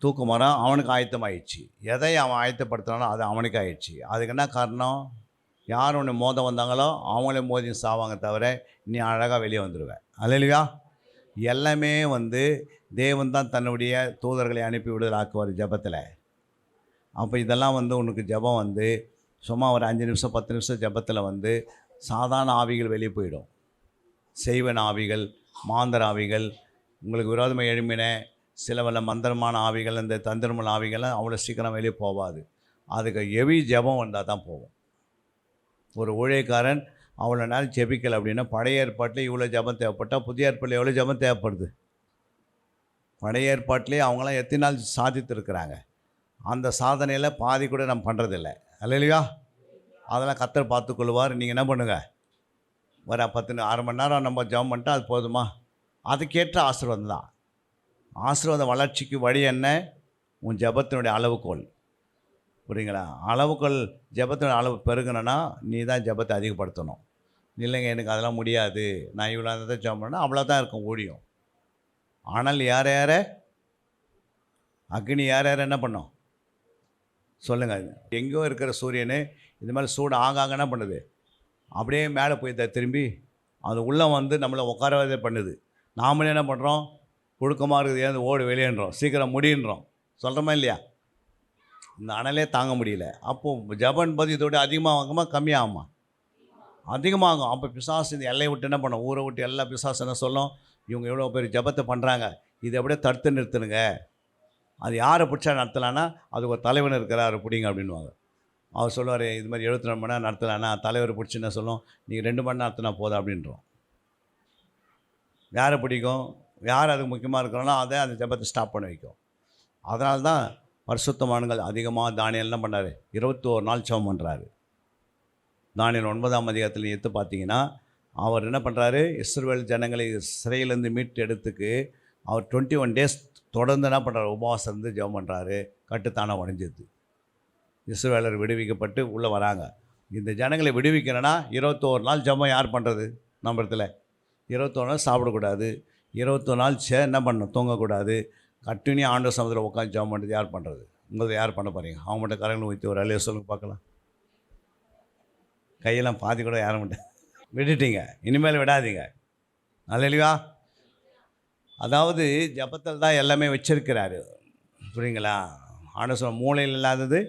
தூக்கு மரம் அவனுக்கு ஆயத்தமாகிடுச்சு. எதை அவன் ஆயத்தப்படுத்தினாலும் அது அவனுக்கு ஆயிடுச்சு. அதுக்கு என்ன காரணம், யார் ஒன்று மோத வந்தாங்களோ அவங்களே மோதி சாவாங்க தவிர நீ அழகாக வெளியே வந்துடுவேன். அல்லேலூயா. எல்லாமே தேவன் தான் தன்னுடைய தூதர்களை அனுப்பி விடுதல் ஆக்குவார் ஜபத்தில். அப்போ இதெல்லாம் வந்து உனக்கு ஜெபம் வந்து சும்மா ஒரு 5 நிமிஷம் 10 நிமிஷம் ஜெபத்தில் வந்து சாதாரண ஆவிகள் வெளியே போயிடும். செய்வன ஆவிகள், மாந்தர ஆவிகள், உங்களுக்கு விரோதமாக எழும்பின சில வல்ல மந்திரமான ஆவிகள், இந்த தந்திரமான ஆவிகள்லாம் அவ்வளோ சீக்கிரம் வெளியே போகாது. அதுக்கு ஹெவி ஜெபம் வந்தால் தான் போகும். ஒரு ஊழியக்காரன் அவ்வளோ நேரம் ஜெபிக்கலை அப்படின்னா பழைய ஏற்பாட்டில் இவ்வளோ ஜெபம் தேவைப்பட்டால் புதிய ஏற்பாட்டில் எவ்வளோ ஜெபம் தேவைப்படுது? பழைய ஏற்பாட்டிலே அவங்களாம் எத்தனை நாள் சாதித்திருக்கிறாங்க. அந்த சாதனையில் பாதி கூட நம்ம பண்ணுறதில்ல. அல்லையா? அதெல்லாம் கர்த்தர் பார்த்துக்கொள்வார். நீங்கள் என்ன பண்ணுங்கள், வர 10 அரை மணி நேரம் நம்ம ஜெபம் பண்ணிட்டா அது போதுமா? அதுக்கேற்ற ஆசீர்வாதம் தான். ஆசீர்வாத வளர்ச்சிக்கு வழி என்ன? உன் ஜெபத்தினுடைய அளவுகோல். புரியுங்களா? அளவுகோல் ஜெபத்தினுடைய அளவு பெருகணுன்னா நீ தான் ஜெபத்தை அதிகப்படுத்தணும். இல்லைங்க எனக்கு அதெல்லாம் முடியாது, நான் இவ்வளோ தான் ஜெபம் பண்ணால் அவ்வளோதான் இருக்கும் ஊழியம். ஆனால் யார் யாரை அக்னி யார் யார் என்ன பண்ணோம் சொல்லுங்கள். எங்கேயோ இருக்கிற சூரியனு இது மாதிரி சூடு ஆகாக என்ன பண்ணுது, அப்படியே மேலே போய் திரும்பி அது உள்ளே வந்து நம்மளை உட்காரவே பண்ணுது. நாமளே என்ன பண்ணுறோம், புழுக்கமாக இருக்குது ஏன் ஓடு வெளியேன்றோம், சீக்கிரம் முடின்றோம், சொல்கிறோமா இல்லையா? இந்த அனலே தாங்க முடியல. அப்போது ஜபன் பதி இதோட அதிகமாகுமா கம்மியாகுமா? அதிகமாகும். அப்போ பிசாசு இந்த எல்லையை விட்டு என்ன பண்ணோம், ஊரை விட்டு எல்லா பிசாசு என்ன சொல்லும், இவங்க எவ்வளோ பேர் ஜபத்தை பண்ணுறாங்க, இதை அப்படியே தடுத்து நிறுத்துனுங்க. அது யாரை பிடிச்சா நடத்தலான்னா அது ஒரு தலைவன் இருக்கிறார் பிடிங்க அப்படின்வாங்க. அவர் சொல்லுவார் இது மாதிரி 72 மணி நேரம் நடத்தலான்னா தலைவர் பிடிச்சி என்ன சொல்லும், நீங்கள் 2 மணி நேரம் நடத்தினா போதும் அப்படின்றோம். யாரை பிடிக்கும், யார் அதுக்கு முக்கியமாக இருக்கிறோன்னா அதை அந்த ஜபத்தை ஸ்டாப் பண்ண வைக்கும். அதனால தான் பரிசுத்தமான்கள் அதிகமாக தானியல் என்ன பண்ணார், 21 நாள் ஜெபம் பண்ணுறாரு. தானியல் 9ஆம் அதிகாரத்தில் எடுத்து பார்த்தீங்கன்னா அவர் என்ன பண்ணுறாரு, இஸ்ரவேல் ஜனங்களை சிறையிலேருந்து மீட்டு எடுத்துக்கு அவர் 21 டேஸ் தொடர்ந்து என்ன பண்ணுறாரு, உபவாசம் இருந்து ஜெபம் பண்ணுறாரு. கட்டுத்தானே உடைஞ்சது. இஸ்ரவேலர் விடுவிக்கப்பட்டு உள்ளே வராங்க. இந்த ஜனங்களை விடுவிக்கணும்னா 21 நாள் ஜெபம் யார் பண்ணுறது? நம்ம இடத்துல 21 நாள் சாப்பிடக்கூடாது, 21 நாள் என்ன பண்ணணும், தூங்கக்கூடாது. கண்டினியூ ஆண்டவர் சமுதிரம் உட்காந்து ஜெபம் பண்ணுறது யார் பண்ணுறது? உங்களுக்கு யார் பண்ண போகிறீங்க? அவங்க மட்டும் கரங்களை ஊற்றி ஒரு அலையை சொல்லுங்க பார்க்கலாம். கையெல்லாம் பாதி கூட யாரும் மட்டும் விட்டுட்டீங்க, இனிமேல் விடாதீங்க. அல்லேலூயா. அதாவது ஜபத்தில் தான் எல்லாமே வச்சிருக்கிறாரு. புரியுங்களா? ஆண்டவர் சொல்ல மூளையில் இல்லாதது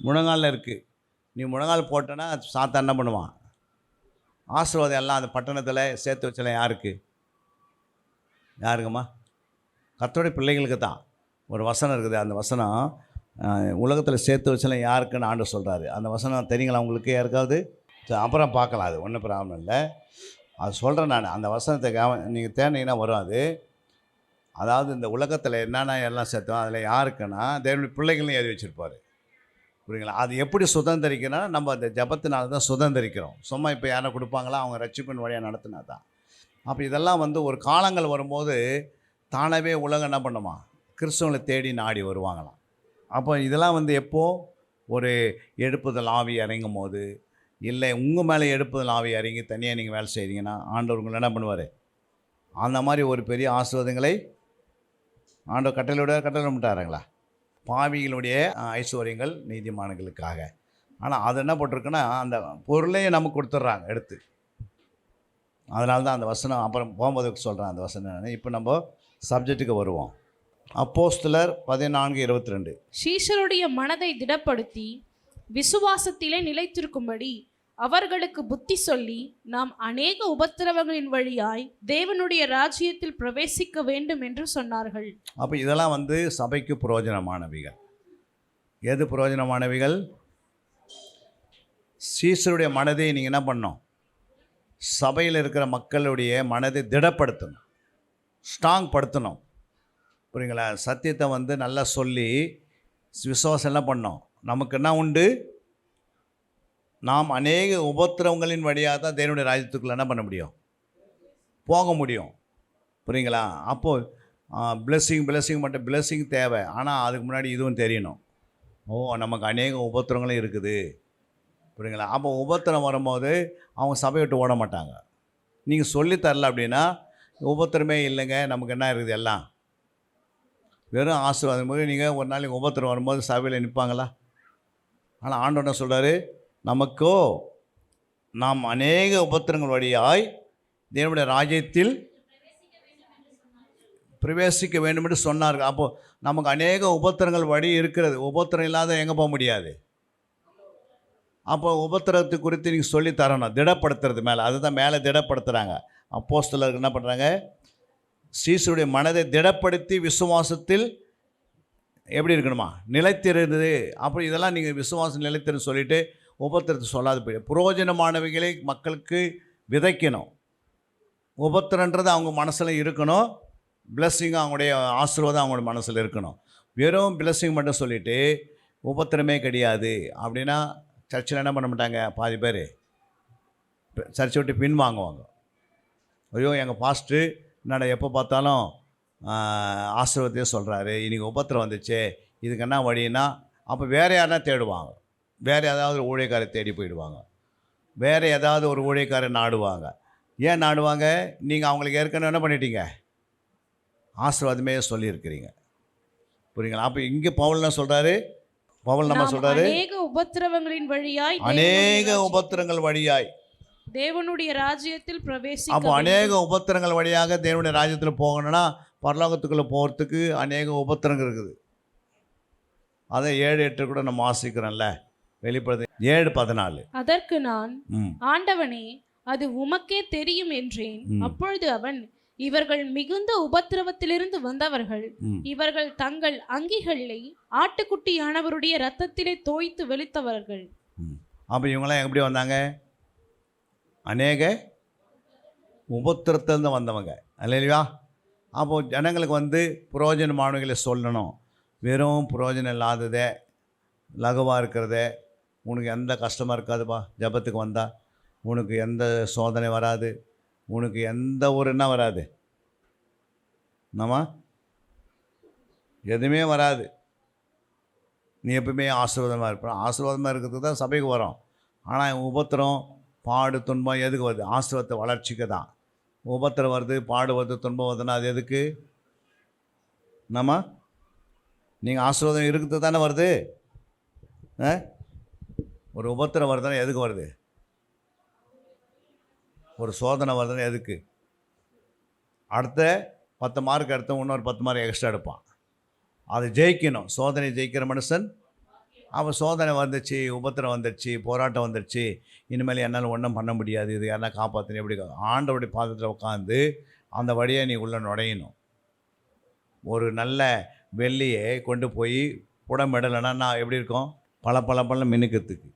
முழங்காலில் இருக்குது. நீ முழங்கால் போட்டோன்னா சாத்தான் என்ன பண்ணுவான், ஆசீர்வாதம் எல்லாம் அந்த பட்டணத்தில் சேர்த்து வச்சல யாருக்கு, யாருக்குமா? கர்த்தருடைய பிள்ளைகளுக்கு தான். ஒரு வசனம் இருக்குது, அந்த வசனம் உலகத்தில் சேர்த்து வச்சல யாருக்குன்னு ஆண்டவர் சொல்கிறாரு. அந்த வசனம் தெரியுங்களா உங்களுக்கு யாருக்காவது? அப்புறம் பார்க்கலாம், அது ஒன்றும் ப்ராப்ளம் இல்லை. அது சொல்கிறேன் நான். அந்த வசனத்தை நீங்கள் தேடினீங்கன்னா வரும் அது. அதாவது இந்த உலகத்தில் என்னென்ன எல்லாம் சேர்த்தோம் அதில் யாருக்குன்னா தேவனுடைய பிள்ளைகளையும் எழுதி வச்சுருப்பார். புரியுங்களா? அது எப்படி சுதந்திரிக்கணும்னா நம்ம அந்த ஜபத்தினால தான் சுதந்திரிக்கிறோம். சும்மா இப்போ யாரை கொடுப்பாங்களா, அவங்க ரட்சிப்பின் வழியாக நடத்தினா தான். அப்போ இதெல்லாம் வந்து ஒரு காலங்கள் வரும்போது தானாகவே உலகம் என்ன பண்ணுமா, கிறிஸ்தவங்களை தேடி நாடி வருவாங்களாம். அப்போ இதெல்லாம் வந்து எப்போது ஒரு எழுப்புதல் ஆவி இறங்கும் போது, இல்லை உங்கள் மேலே எழுப்புதல் ஆவி இறங்கி தனியாக நீங்கள் வேலை செய்கிறீங்கன்னா ஆண்டவர் உங்களை என்ன பண்ணுவார், அந்த மாதிரி ஒரு பெரிய ஆசீர்வாதங்களை ஆண்டவர் கட்டளை விட்டாருங்களா? பாவிகளுடைய ஐஸ்வர்யங்கள் நீதிமான்களுக்காக. ஆனால் அது என்ன போட்டிருக்குன்னா அந்த பொருளையே நமக்கு கொடுத்துட்றாங்க எடுத்து. அதனால தான் அந்த வசனம் அப்புறம் போகும்போது சொல்கிறேன் அந்த வசனம். இப்போ நம்ம சப்ஜெக்ட்டுக்கு வருவோம். அப்போஸ்தலர் 14:22. சீஷருடைய மனதை திடப்படுத்தி விசுவாசத்திலே நிலைத்திருக்கும்படி அவர்களுக்கு புத்தி சொல்லி, நாம் அநேக உபத்திரவங்களின் வழியாய் தேவனுடைய ராஜ்யத்தில் பிரவேசிக்க வேண்டும் என்று சொன்னார்கள். அப்போ இதெல்லாம் வந்து சபைக்கு பிரயோஜனமானவைகள். எது பிரயோஜனமானவைகள்? சீஷருடைய மனதை நீங்கள் என்ன பண்ணணும், சபையில் இருக்கிற மக்களுடைய மனதை திடப்படுத்தணும், ஸ்ட்ராங் படுத்தணும். புரியுங்களா? சத்தியத்தை வந்து நல்லா சொல்லி விசுவாசம் என்ன பண்ணோம், நமக்கு என்ன உண்டு, நாம் அநேக உபத்திரவங்களின் வழியாக தான் தேவனுடைய ராஜ்யத்துக்குள்ள என்ன பண்ண முடியும், போக முடியும். புரியுங்களா? அப்போது பிளெஸ்ஸிங் மட்டும் பிளெஸ்ஸிங் தேவை. ஆனால் அதுக்கு முன்னாடி இதுவும் தெரியணும். நமக்கு அநேக உபத்திரங்களும் இருக்குது. புரியுங்களா? அப்போ உபத்திரம் வரும்போது அவங்க சபையை விட்டு ஓட மாட்டாங்க. நீங்கள் சொல்லித்தரல அப்படின்னா உபத்திரமே இல்லைங்க, நமக்கு என்ன இருக்குது, எல்லாம் வெறும் ஆசீர்வாதம் போது நீங்கள் ஒரு நாளைக்கு உபத்திரம் வரும்போது சபையில் நிற்பாங்களா? ஆனால் ஆண்டவர் என்ன சொல்கிறாரு, நமக்கோ நாம் அநேக உபத்திரங்கள் வழியாய் தேவனுடைய ராஜ்யத்தில் பிரவேசிக்க வேண்டும் என்று சொன்னார்கள். அப்போது நமக்கு அநேக உபத்திரங்கள் வழி இருக்கிறது. உபத்திரம் இல்லாத எங்கே போக முடியாது. அப்போ உபத்திரத்தை குறித்து நீங்கள் சொல்லி தரணும், திடப்படுத்துறது மேலே. அதுதான் மேலே திடப்படுத்துகிறாங்க. அப்போஸ்தலர்கள் என்ன பண்ணுறாங்க, சீசருடைய மனதை திடப்படுத்தி விசுவாசத்தில் எப்படி இருக்கணுமா, நிலைத்திருந்தது. அப்படி இதெல்லாம் நீங்கள் விசுவாசம் நிலைத்திருந்து சொல்லிவிட்டு உபத்திரத்தை சொல்லாது போயிடும். புரோஜனமானவைகளை மக்களுக்கு விதைக்கணும். உபத்திரன்றது அவங்க மனசில் இருக்கணும், பிளஸ்ஸிங்கும் அவங்களுடைய ஆசீர்வாதம் அவங்களோட மனசில் இருக்கணும். வெறும் பிளஸ்ஸிங் மட்டும் சொல்லிவிட்டு உபத்திரமே கிடையாது அப்படின்னா சர்ச்சில் என்ன பண்ண மாட்டாங்க, பாதி பேர் சர்ச்சை விட்டு பின் வாங்குவாங்க. ஐயோ எங்கள் பாஸ்ட்டு என்னடா எப்போ பார்த்தாலும் ஆசீர்வாதத்தையே சொல்கிறாரு, இன்றைக்கி உபத்திரம் வந்துச்சு, இதுக்கு என்ன வழின்னா அப்போ வேறு யாருன்னா தேடுவாங்க. வேறு ஏதாவது ஒரு ஊழியக்காரை தேடி போயிடுவாங்க. வேறு ஏதாவது ஒரு ஊழியக்காரை நாடுவாங்க. ஏன் நாடுவாங்க, நீங்கள் அவங்களுக்கு ஏற்கனவே என்ன பண்ணிட்டீங்க, ஆசீர்வாதமே சொல்லியிருக்கிறீங்க. புரியுங்களா? அப்போ இங்கே பவுல் என்ன சொல்கிறாரு, பவுல் நம்ம சொல்கிறாரு, அநேக உபத்திரவங்களின் வழியாய் அநேக உபத்திரங்கள் வழியாய் தேவனுடைய ராஜ்யத்தில் பிரவேசிக்க. அப்போ அநேக உபத்திரங்கள் வழியாக தேவனுடைய ராஜ்யத்தில் போகணும்னா பரலோகத்துக்குள்ளே போகிறதுக்கு அநேக உபத்திரங்கள் இருக்குது. அதை 7-8 கூட நம்ம வாசிக்கிறோம்ல, வெளிப்படுது 7:14. அதற்கு நான், ஆண்டவனே அது உமக்கே தெரியும் என்றேன். அப்பொழுது அவன், இவர்கள் மிகுந்த உபத்திரவத்திலிருந்து வந்தவர்கள். இவர்கள் தங்கள் அங்கிகளை ஆட்டுக்குட்டியானவருடைய இரத்தத்திலே தோய்த்து வெளித்தவர்கள். அப்போ இவங்களாம் எப்படி வந்தாங்க, அநேக உபத்திரத்திலிருந்து வந்தவங்க இல்லையா? அப்போது ஜனங்களுக்கு வந்து புரோஜனமானவர்களை சொல்லணும். வெறும் புரோஜனம் இல்லாததே, லகுவாக இருக்கிறதே, உனக்கு எந்த கஷ்டமாக இருக்காதுப்பா, ஜபத்துக்கு வந்தால் உனக்கு எந்த சோதனை வராது, உனக்கு எந்த ஒரு என்ன வராது, நம்ம எதுவுமே வராது, நீ எப்பவுமே ஆசீர்வாதமாக இருப்ப. ஆசீர்வாதமாக இருக்கிறதுக்கு தான் சபைக்கு வரோம். ஆனால் உபத்திரம் பாடு துன்பம் எதுக்கு வருது, ஆசீர்வாதத்தை வளர்ச்சிக்கு தான். உபத்திரம் வருது, பாடு வருது, துன்பம் வருதுன்னா அது எதுக்கு, நம்ம நீங்கள் ஆசீர்வாதம் இருக்கிறது தானே வருது. ஒரு உபத்திரம் வருதுன்னா எதுக்கு வருது, ஒரு சோதனை வருதுன்னா எதுக்கு, அடுத்த 10 மார்க் எடுத்து இன்னொரு 10 மார்க் எக்ஸ்ட்ரா எடுப்பான். அது ஜெயிக்கணும். சோதனை ஜெயிக்கிற மனுஷன் அவன். சோதனை வந்துச்சு, உபத்திரம் வந்துடுச்சு, போராட்டம் வந்துடுச்சு, இனிமேல் என்னால் ஒன்றும் பண்ண முடியாது, இது யாரா காப்பாற்றணும், எப்படி ஆண்டவருடைய பாதத்தில் உட்காந்து அந்த வழியை நீ உள்ளே நுழையணும். ஒரு நல்ல வெள்ளியை கொண்டு போய் புடமிடலைன்னா நான் எப்படி இருக்கும், பல பல பல மினுக்கிறதுக்கு.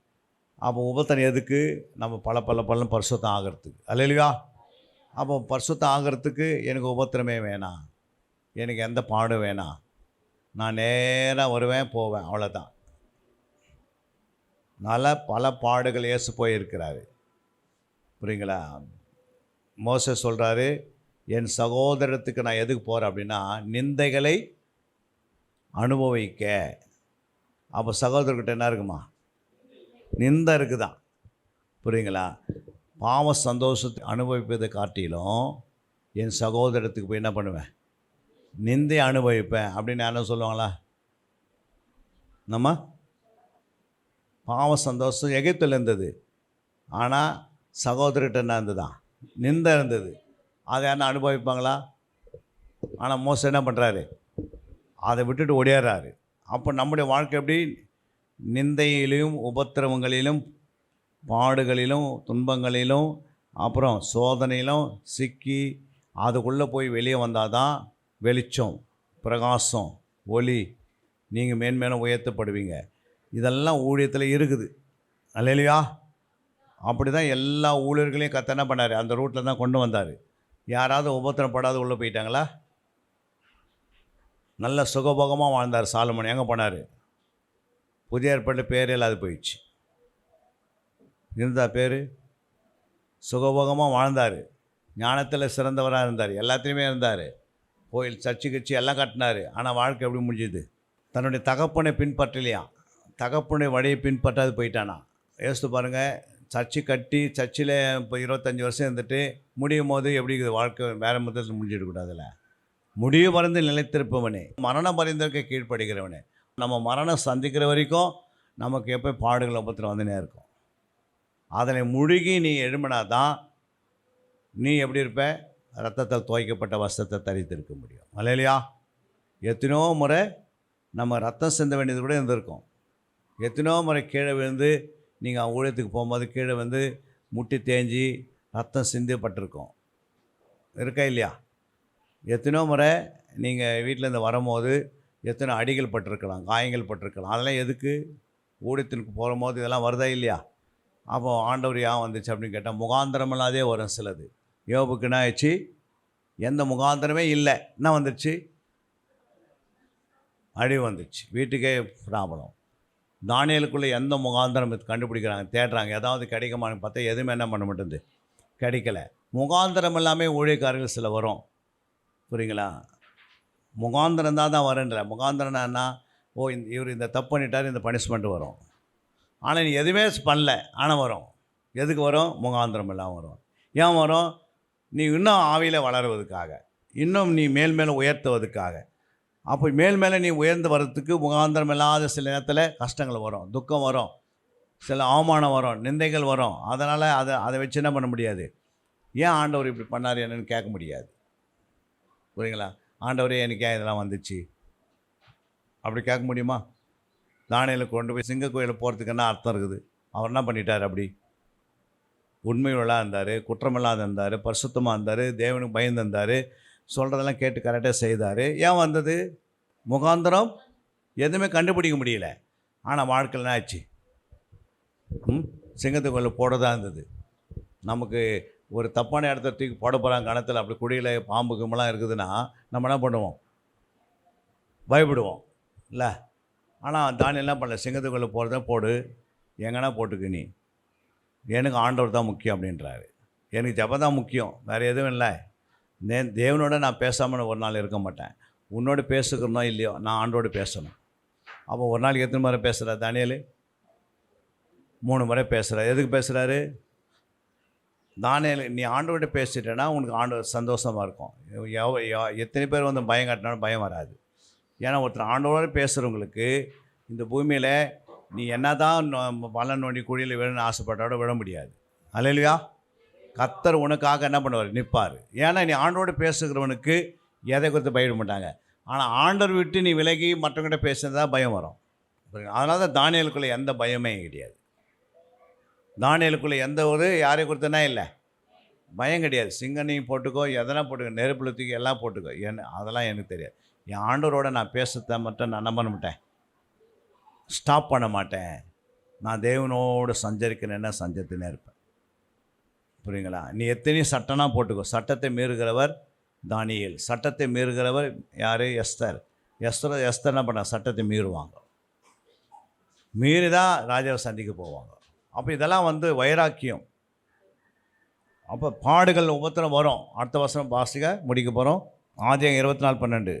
அப்போ உபத்திரம் எதுக்கு, நம்ம பல பல பல பரிசுத்தம் ஆகிறதுக்கு அல்லையா? அப்போ பரிசுத்தம் ஆகிறதுக்கு எனக்கு உபத்திரமே வேணாம், எனக்கு எந்த பாடும் வேணாம், நான் நேராக வருவேன் போவேன், அவ்வளோதான். பல பாடுகள் இயேசு போயிருக்கிறாரு. புரியுங்களா? மோசே சொல்கிறாரு, என் சகோதரத்துக்கு நான் எதுக்கு போகிறேன் அப்படின்னா நிந்தைகளை அனுபவிக்க. அப்போ சகோதரர்கிட்ட என்ன இருக்குமா, நிந்தை இருக்குதான். புரியுங்களா? பாவ சந்தோஷத்தை அனுபவிப்பதை காட்டிலும் என் சகோதரத்துக்கு போய் என்ன பண்ணுவேன், நிந்தை அனுபவிப்பேன் அப்படின்னு என்ன சொல்லுவாங்களா? நம்ம பாவ சந்தோஷம் எகிப்தில் இருந்தது, ஆனால் சகோதரர்கிட்ட என்ன இருந்ததுதான், நிந்தை இருந்தது. அதை யாரும் அனுபவிப்பாங்களா? ஆனால் மோசம் என்ன பண்ணுறாரு, அதை விட்டுட்டு ஓடியாடுறாரு. அப்போ நம்முடைய வாழ்க்கை எப்படி, நிந்தையிலும் உபத்திரவங்களிலும் பாடுகளிலும் துன்பங்களிலும் அப்புறம் சோதனையிலும் சிக்கி அதுக்குள்ளே போய் வெளியே வந்தால் தான் வெளிச்சம், பிரகாசம், ஒளி, நீங்கள் மேன்மேலும் உயர்த்தப்படுவீங்க. இதெல்லாம் ஊழியத்தில் இருக்குது அல்லையா? அப்படி தான் எல்லா ஊழியர்களையும் கர்த்தர் என்ன பண்ணார், அந்த ரூட்டில் தான் கொண்டு வந்தார். யாராவது உபத்திரப்படாத உள்ளே போயிட்டாங்களா? நல்ல சுகபோகமாக வாழ்ந்தார் சாலமோன். எங்கே போனார்? புதிய ஏற்பாட்டு பேரே இல்லாது போயிடுச்சு. இருந்தா பேர், சுகபோகமாக வாழ்ந்தார், ஞானத்தில் சிறந்தவராக இருந்தார், எல்லாத்துலேயுமே இருந்தார், கோயில் சர்ச்சு கட்சி எல்லாம் கட்டினார். ஆனால் வாழ்க்கை எப்படி முடிஞ்சுது, தன்னுடைய தகப்பனை பின்பற்றலையா, தகப்பனுடைய வழியை பின்பற்றாது போயிட்டானா. யோசித்து பாருங்கள், சர்ச்சு கட்டி சர்ச்சில் இப்போ 25 வருஷம் இருந்துட்டு முடியும் போது எப்படி இருக்குது வாழ்க்கை, வேறு மதத்தில் முடிஞ்சிடக்கூடாதுல்ல. முடிவு பறந்து நிலைத்திருப்பவனே, மரணம் பரிந்தவர்க்கு கீழ்ப்படுகிறவனே. நம்ம மரணம் சந்திக்கிற வரைக்கும் நமக்கு எப்போ பாடுகள் உபத்திரம் வந்துனே இருக்கும். அதில் முழுகி நீ எழும்பினா தான் நீ எப்படி இருப்ப, ரத்தத்தால் துவைக்கப்பட்ட வஸ்திரத்தை தரித்திருக்க முடியும். அல்லேலூயா. எத்தனையோ முறை நம்ம ரத்தம் சிந்த வேண்டியது கூட இருந்திருக்கும். எத்தனையோ முறை கீழே விழுந்து நீங்கள் ஊழியத்துக்கு போகும்போது கீழே வந்து முட்டி தேஞ்சி ரத்தம் சிந்தப்பட்டிருக்கோம். இருக்கா இல்லையா? எத்தனையோ முறை நீங்கள் வீட்டிலேருந்து வரும்போது எத்தனை அடிகள் பட்டிருக்கலாம், காயங்கள் பட்டிருக்கலாம். அதெல்லாம் எதுக்கு? ஊழியத்திற்கு போகும்போது இதெல்லாம் வருதா இல்லையா? அப்போ ஆண்டவர் ஏன் வந்துச்சு அப்படின்னு கேட்டால், முகாந்திரமில்லாதே வரும் சிலது. யோபுக்கு என்ன ஆயிடுச்சு? எந்த முகாந்திரமே இல்லை, என்ன வந்துடுச்சு? அடி வந்துடுச்சு. வீட்டுக்கே ப்ராப்ளம். தானியேலுக்குள்ளே எந்த முகாந்திரம் கண்டுபிடிக்கிறாங்க, தேடுறாங்க, ஏதாவது கிடைக்குமான்னு பார்த்தா எதுவுமே என்ன பண்ண மாட்டேங்குது, கிடைக்கல. முகாந்திரம் எல்லாமே ஊழியக்காரர்கள் சில வரும். புரியுங்களா? முகாந்திரம் தான் வரேன்ல. முகாந்திரம்னா என்ன? ஓ, இவர் இந்த தப்பு பண்ணிட்டார், இந்த பனிஷ்மெண்ட் வரும். ஆனால் நீ எதுவுமே பண்ணல, ஆனால் வரும். எதுக்கு வரும்? முகாந்திரம் எல்லாம் வரும். ஏன் வரும்? நீ இன்னும் ஆவியில் வளருவதுக்காக, இன்னும் நீ மேல் மேலே உயர்த்துவதுக்காக. அப்போ மேல் மேலே நீ உயர்ந்து வர்றதுக்கு முகாந்திரம் இல்லாத சில நேரத்தில் கஷ்டங்கள் வரும், துக்கம் வரும், சில அவமானம் வரும், நிந்தைகள் வரும். அதனால் அதை வச்சு என்ன பண்ண முடியாது? ஏன் ஆண்டவர் இப்படி பண்ணார் என்னன்னு கேட்க முடியாது. புரியுங்களா? ஆண்டவரே எனக்கு ஏன் இதெல்லாம் வந்துச்சு அப்படி கேட்க முடியுமா? தானியேலை கொண்டு போய் சிங்க கோயிலில் போகிறதுக்கு என்ன அர்த்தம் இருக்குது? அவர் என்ன பண்ணிட்டார்? அப்படி உண்மையுள்ளதாக இருந்தார், குற்றமில்லாத இருந்தார், பரிசுத்தமாக இருந்தார், தேவனுக்கு பயந்து இருந்தார், சொல்கிறதெல்லாம் கேட்டு கரெக்டாக செய்தார். ஏன் வந்தது? முகாந்திரம் எதுவுமே கண்டுபிடிக்க முடியல. ஆனால் வாழ்க்கையில் என்ன ஆச்சு? சிங்கத்துக்குள்ளே போடதான் இருந்தது. நமக்கு ஒரு தப்பான இடத்த தூக்கி போட போகிறாங்க கணத்தில், அப்படி குடியில் பாம்பு கும்பலாம் இருக்குதுன்னா நம்ம என்ன பண்ணுவோம்? பயப்படுவோம் இல்லை? ஆனால் தானியேல் என்ன பண்ணல, சிங்கத்துக்குள்ளே போகிறத போடு, எங்கன்னா போட்டுக்கு, நீ எனக்கு ஆண்டவர் தான் முக்கியம் அப்படின்றாரு. எனக்கு ஜபம் தான் முக்கியம், வேறு எதுவும் இல்லை. தேவனோட நான் பேசாமல் ஒரு நாள் இருக்க மாட்டேன். உன்னோடு பேசுகிறனோ இல்லையோ, நான் ஆண்டோடு பேசணும். அப்போ ஒரு நாளைக்கு எத்தனை முறை பேசுகிறார் தானியேல்? 3 முறை பேசுகிறார். எதுக்கு பேசுகிறாரு? தானியேல், நீ ஆண்டோட பேசிட்டேன்னா உனக்கு ஆண்டவர் சந்தோஷமாக இருக்கும். எத்தனை பேர் வந்து பயம் காட்டினாலும் பயம் வராது. ஏன்னா ஒருத்தர் ஆண்டோடு பேசுகிறவங்களுக்கு இந்த பூமியில் நீ என்ன தான் பலன் நோண்டி குழியில் விழணும்னு ஆசைப்பட்டோட விழ முடியாது. அல்லேலூயா. கர்த்தர் உனக்காக என்ன பண்ணுவார்? நிற்பார். ஏன்னா நீ ஆண்டோடு பேசுகிறவனுக்கு எதை குறித்து பயப்பட மாட்டாங்க. ஆனால் ஆண்டவர் விட்டு நீ விலகி மற்றவங்கிட்ட பேசுனதா பயம் வரும். அதனால தான் தானியேலுக்குள்ளே எந்த பயமே கிடையாது. தானியேலுக்குள்ளே எந்த ஒரு யாரை குறித்தனா இல்லை, பயம் கிடையாது. சிங்கனையும் போட்டுக்கோ, எதனா போட்டுக்கோ, நெருப்புல தூக்கி எல்லாம் போட்டுக்கோ, அதெல்லாம் எனக்கு தெரியாது. என் ஆண்டவரோட நான் பேசுறத மட்டும் நான் நம்ப மாட்டேன், ஸ்டாப் பண்ண மாட்டேன். நான் தேவனோடு சஞ்சரிக்கிறேன்னா சஞ்சத்தினே இருப்பேன். புரியுங்களா? நீ எத்தனையும் சட்டம்னா போட்டுக்கோ. சட்டத்தை மீறுகிறவர் தானியேல். சட்டத்தை மீறுகிறவர் யார்? எஸ்தர். எஸ்தர் என்ன பண்ண? சட்டத்தை மீறுவாங்க. மீறி தான் ராஜாவை சந்திக்க போவாங்க. அப்போ இதெல்லாம் வந்து வைராக்கியம். அப்போ பாடுகள் உபத்திரம் வரும். அடுத்த வருஷம் வாசிக்க முடிக்க போகிறோம். ஆதியாகமம் 24:12.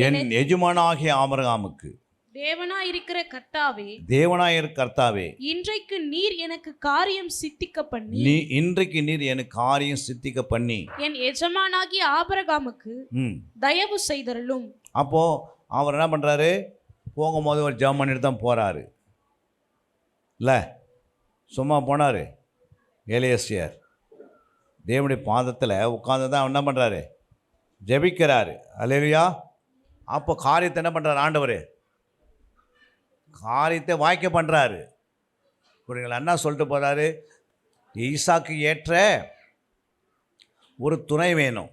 என் எஜமானாகிய ஆபிரகாமுக்கு தேவனாயிருக்கிற கர்த்தாவே, தேவனாயிருக்கிற கர்த்தாவே, இன்றைக்கு நீர் எனக்கு காரியம் சித்திக்க பண்ணி, இன்றைக்கு நீர் எனக்கு காரியம் சித்திக்க பண்ணி என் எஜமானாகிய ஆபிரகாமுக்கு தயவு செய்தருளும். அப்போது அவர் என்ன பண்ணுறாரு? போகும்போது ஒரு ஜெபம் பண்ணிட்டு தான் போகிறாரு இல்லை, சும்மா போனார். எலியாசியார் தேவனுடைய பாதத்தில் உட்கார்ந்து தான் என்ன பண்ணுறாரு? ஜெபிக்கிறாரு. அல்லேலூயா. அப்போ காரியத்தை என்ன பண்ணுறாரு? ஆண்டவர் காரியத்தை வாய்க்க பண்ணுறாரு. புரியுங்களா? என்ன சொல்லிட்டு போகிறாரு? ஈசாக்கு ஏற்ற ஒரு துணை வேணும்.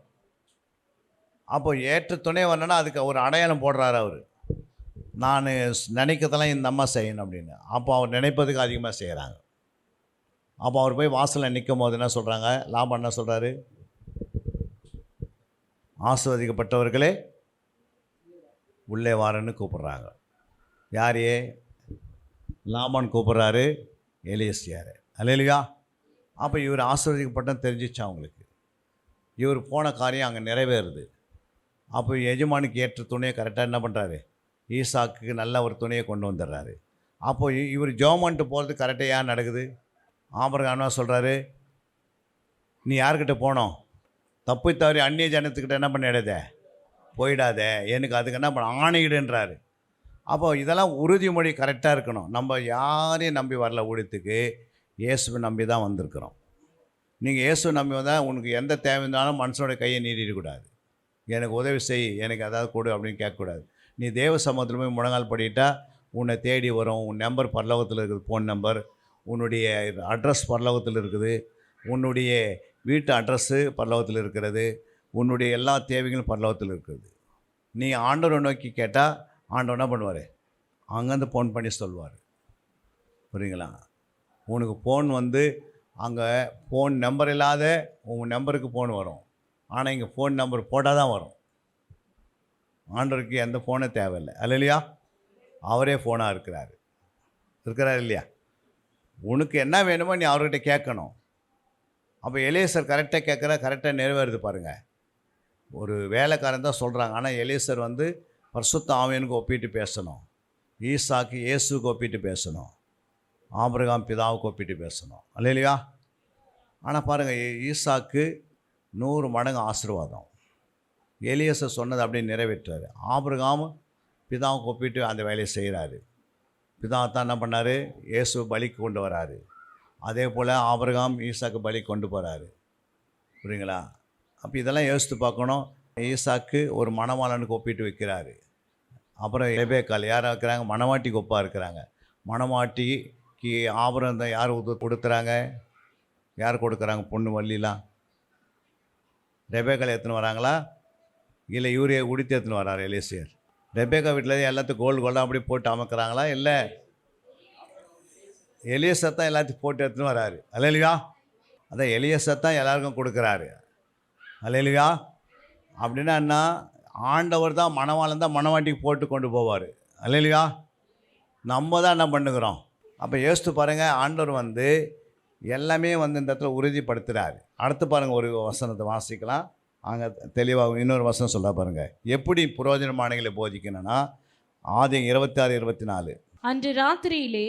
அப்போ ஏற்ற துணை வரணுன்னா அதுக்கு ஒரு அடையாளம் போடுறாரு அவர். நான் நினைக்கிறதெல்லாம் இந்த அம்மா செய்யணும் அப்படின்னு. அப்போ அவர் நினைப்பதுக்கு அதிகமாக செய்கிறாங்க. அப்போ அவர் போய் வாசலில் நிற்கும் போது என்ன சொல்கிறாங்க? லாபான் என்ன சொல்கிறாரு? ஆசீர்வதிக்கப்பட்டவர்களே உள்ளே வாரன்னு கூப்பிட்றாங்க. யாரையே? லாபான் கூப்பிட்றாரு எலியாசியார். அல்லேலூயா. அப்போ இவர் ஆசீர்வதிக்கப்பட்டன்னு தெரிஞ்சிச்சா அவங்களுக்கு. இவர் போன காரியம் அங்கே நிறைவேறுது. அப்போ எஜமானுக்கு ஏற்ற துணையை கரெக்டாக என்ன பண்ணுறாரு? ஈசாக்கு நல்ல ஒரு துணையை கொண்டு வந்துடுறாரு. அப்போ இவர் ஜெபம்ன்ட்டு போகிறது கரெக்டாக ஏன் நடக்குது? ஆபிரகாம் என்ன சொல்கிறாரு? நீ யார்கிட்ட போனோம்? தப்பு தவறி அந்நிய ஜனத்துக்கிட்ட என்ன பண்ணிடாத, போயிடாத, எனக்கு அதுக்கு என்ன பண்ண ஆணையிடுன்றாரு. அப்போ இதெல்லாம் உறுதிமொழி கரெக்டாக இருக்கணும். நம்ம யாரையும் நம்பி வரல ஊழியத்துக்கு, இயேசுவை நம்பி தான் வந்திருக்கிறோம். நீங்கள் இயேசு நம்பி வந்தால் உனக்கு எந்த தேவை இருந்தாலும் மனுஷனோட கையை நீட்டிடக்கூடாது. எனக்கு உதவி செய், எனக்கு அதாவது கொடு அப்படின்னு கேட்கக்கூடாது. நீ தேவ சமூகத்தில் போய் முழங்கால் படிட்டா உன்னை தேடி வரும். உன் நம்பர் பரலோகத்தில் இருக்குது, ஃபோன் நம்பர், உன்னுடைய அட்ரஸ் பரலோகத்தில் இருக்குது, உன்னுடைய வீட்டு அட்ரஸ்ஸு பரலோகத்தில் இருக்கிறது, உன்னுடைய எல்லா தேவைகளும் பரலோகத்தில் இருக்குது. நீ ஆண்டவரை நோக்கி கேட்டால் ஆண்டவர் என்ன பண்ணுவார்? அங்கேருந்து ஃபோன் பண்ணி சொல்வார். புரியுங்களா? உனக்கு ஃபோன் வந்து அங்கே ஃபோன் நம்பர் இல்லாத உங்கள் நம்பருக்கு ஃபோன் வரும். ஆனால் இங்கே ஃபோன் நம்பர் போட்டால் தான் வரும். ஆண்டவருக்கு எந்த ஃபோனே தேவையில்லை. அல்லையா? அவரே ஃபோனாக இருக்கிறார் இல்லையா? உனக்கு என்ன வேணுமோ நீ அவர்கிட்ட கேட்கணும். அப்போ எலியேசர் கரெக்டாக கரெக்டாக நிறைவேறுது பாருங்கள். ஒரு வேலைக்காரன் தான் சொல்கிறாங்க. ஆனால் எலியேசர் வந்து பரிசுத்த ஆவியனுக்கு ஒப்பிட்டு பேசணும், ஈசாக்கு இயேசுக்கு ஒப்பிட்டு பேசணும், ஆபிரகாம் பிதாவுக்கு ஒப்பிட்டு பேசணும். அல்லையா? ஆனால் பாருங்கள், ஈசாக்கு 100 மடங்கு ஆசீர்வாதம். எலியேசர் சொன்னதை அப்படியே நிறைவேற்றாரு. ஆபிரகாம் பிதாவுக்கு ஒப்பிட்டு அந்த வேலையை செய்கிறாரு. பிதா தான் என்ன பண்ணார்? இயேசு பலிக்கு கொண்டு வராரு. அதே போல் ஆபிரகாம் ஈசாக்கு பலி கொண்டு போகிறாரு. புரியுங்களா? அப்போ இதெல்லாம் யோசித்து பார்க்கணும். ஈசாக்கு ஒரு மணவாளனுக்கு ஒப்பிட்டு வைக்கிறாரு. அப்புறம் ரெபேக்காள் யாராக இருக்கிறாங்க? மணவாட்டிக்கு ஒப்பாக இருக்கிறாங்க. மணவாட்டிக்கு ஆபரணம் தான் யார் கொடுக்குறாங்க? யார் கொடுக்குறாங்க? பொண்ணு வள்ளிலாம். ரெபேக்காள் எடுத்துன்னு வராங்களா? இல்லை யூரியா உடுத்தி எடுத்துன்னு வராரு எலியேசர்? ரெபேக்கா வீட்டில் எல்லாத்துக்கும் கோல்டாக அப்படி போட்டு அமைக்கிறாங்களா? இல்லை எலியேசர் தான் எல்லாத்தையும் போட்டு எடுத்துன்னு வராரு. அல்லையா? அதான் எலியேசர் தான் எல்லாருக்கும் கொடுக்குறாரு. அல்லையா? அப்படின்னா என்ன? ஆண்டவர் தான் மணவாளன் தான் மணவாட்டிக்கு போட்டு கொண்டு போவார். அல்லையா? நம்ம தான் என்ன பண்ணுகிறோம்? அப்போ யோசித்து பாருங்கள். ஆண்டவர் வந்து எல்லாமே வந்து இந்த இடத்துல உறுதிப்படுத்துகிறார். அடுத்து பாருங்கள், ஒரு வசனத்தை வாசிக்கலாம். அங்கே தெளிவாக இன்னொரு வசனம் சொல்ல பாருங்கள். எப்படி புரோஜனமானங்களை போதிக்கணும்னா ஆதி 26-24. அன்று ராத்திரியிலே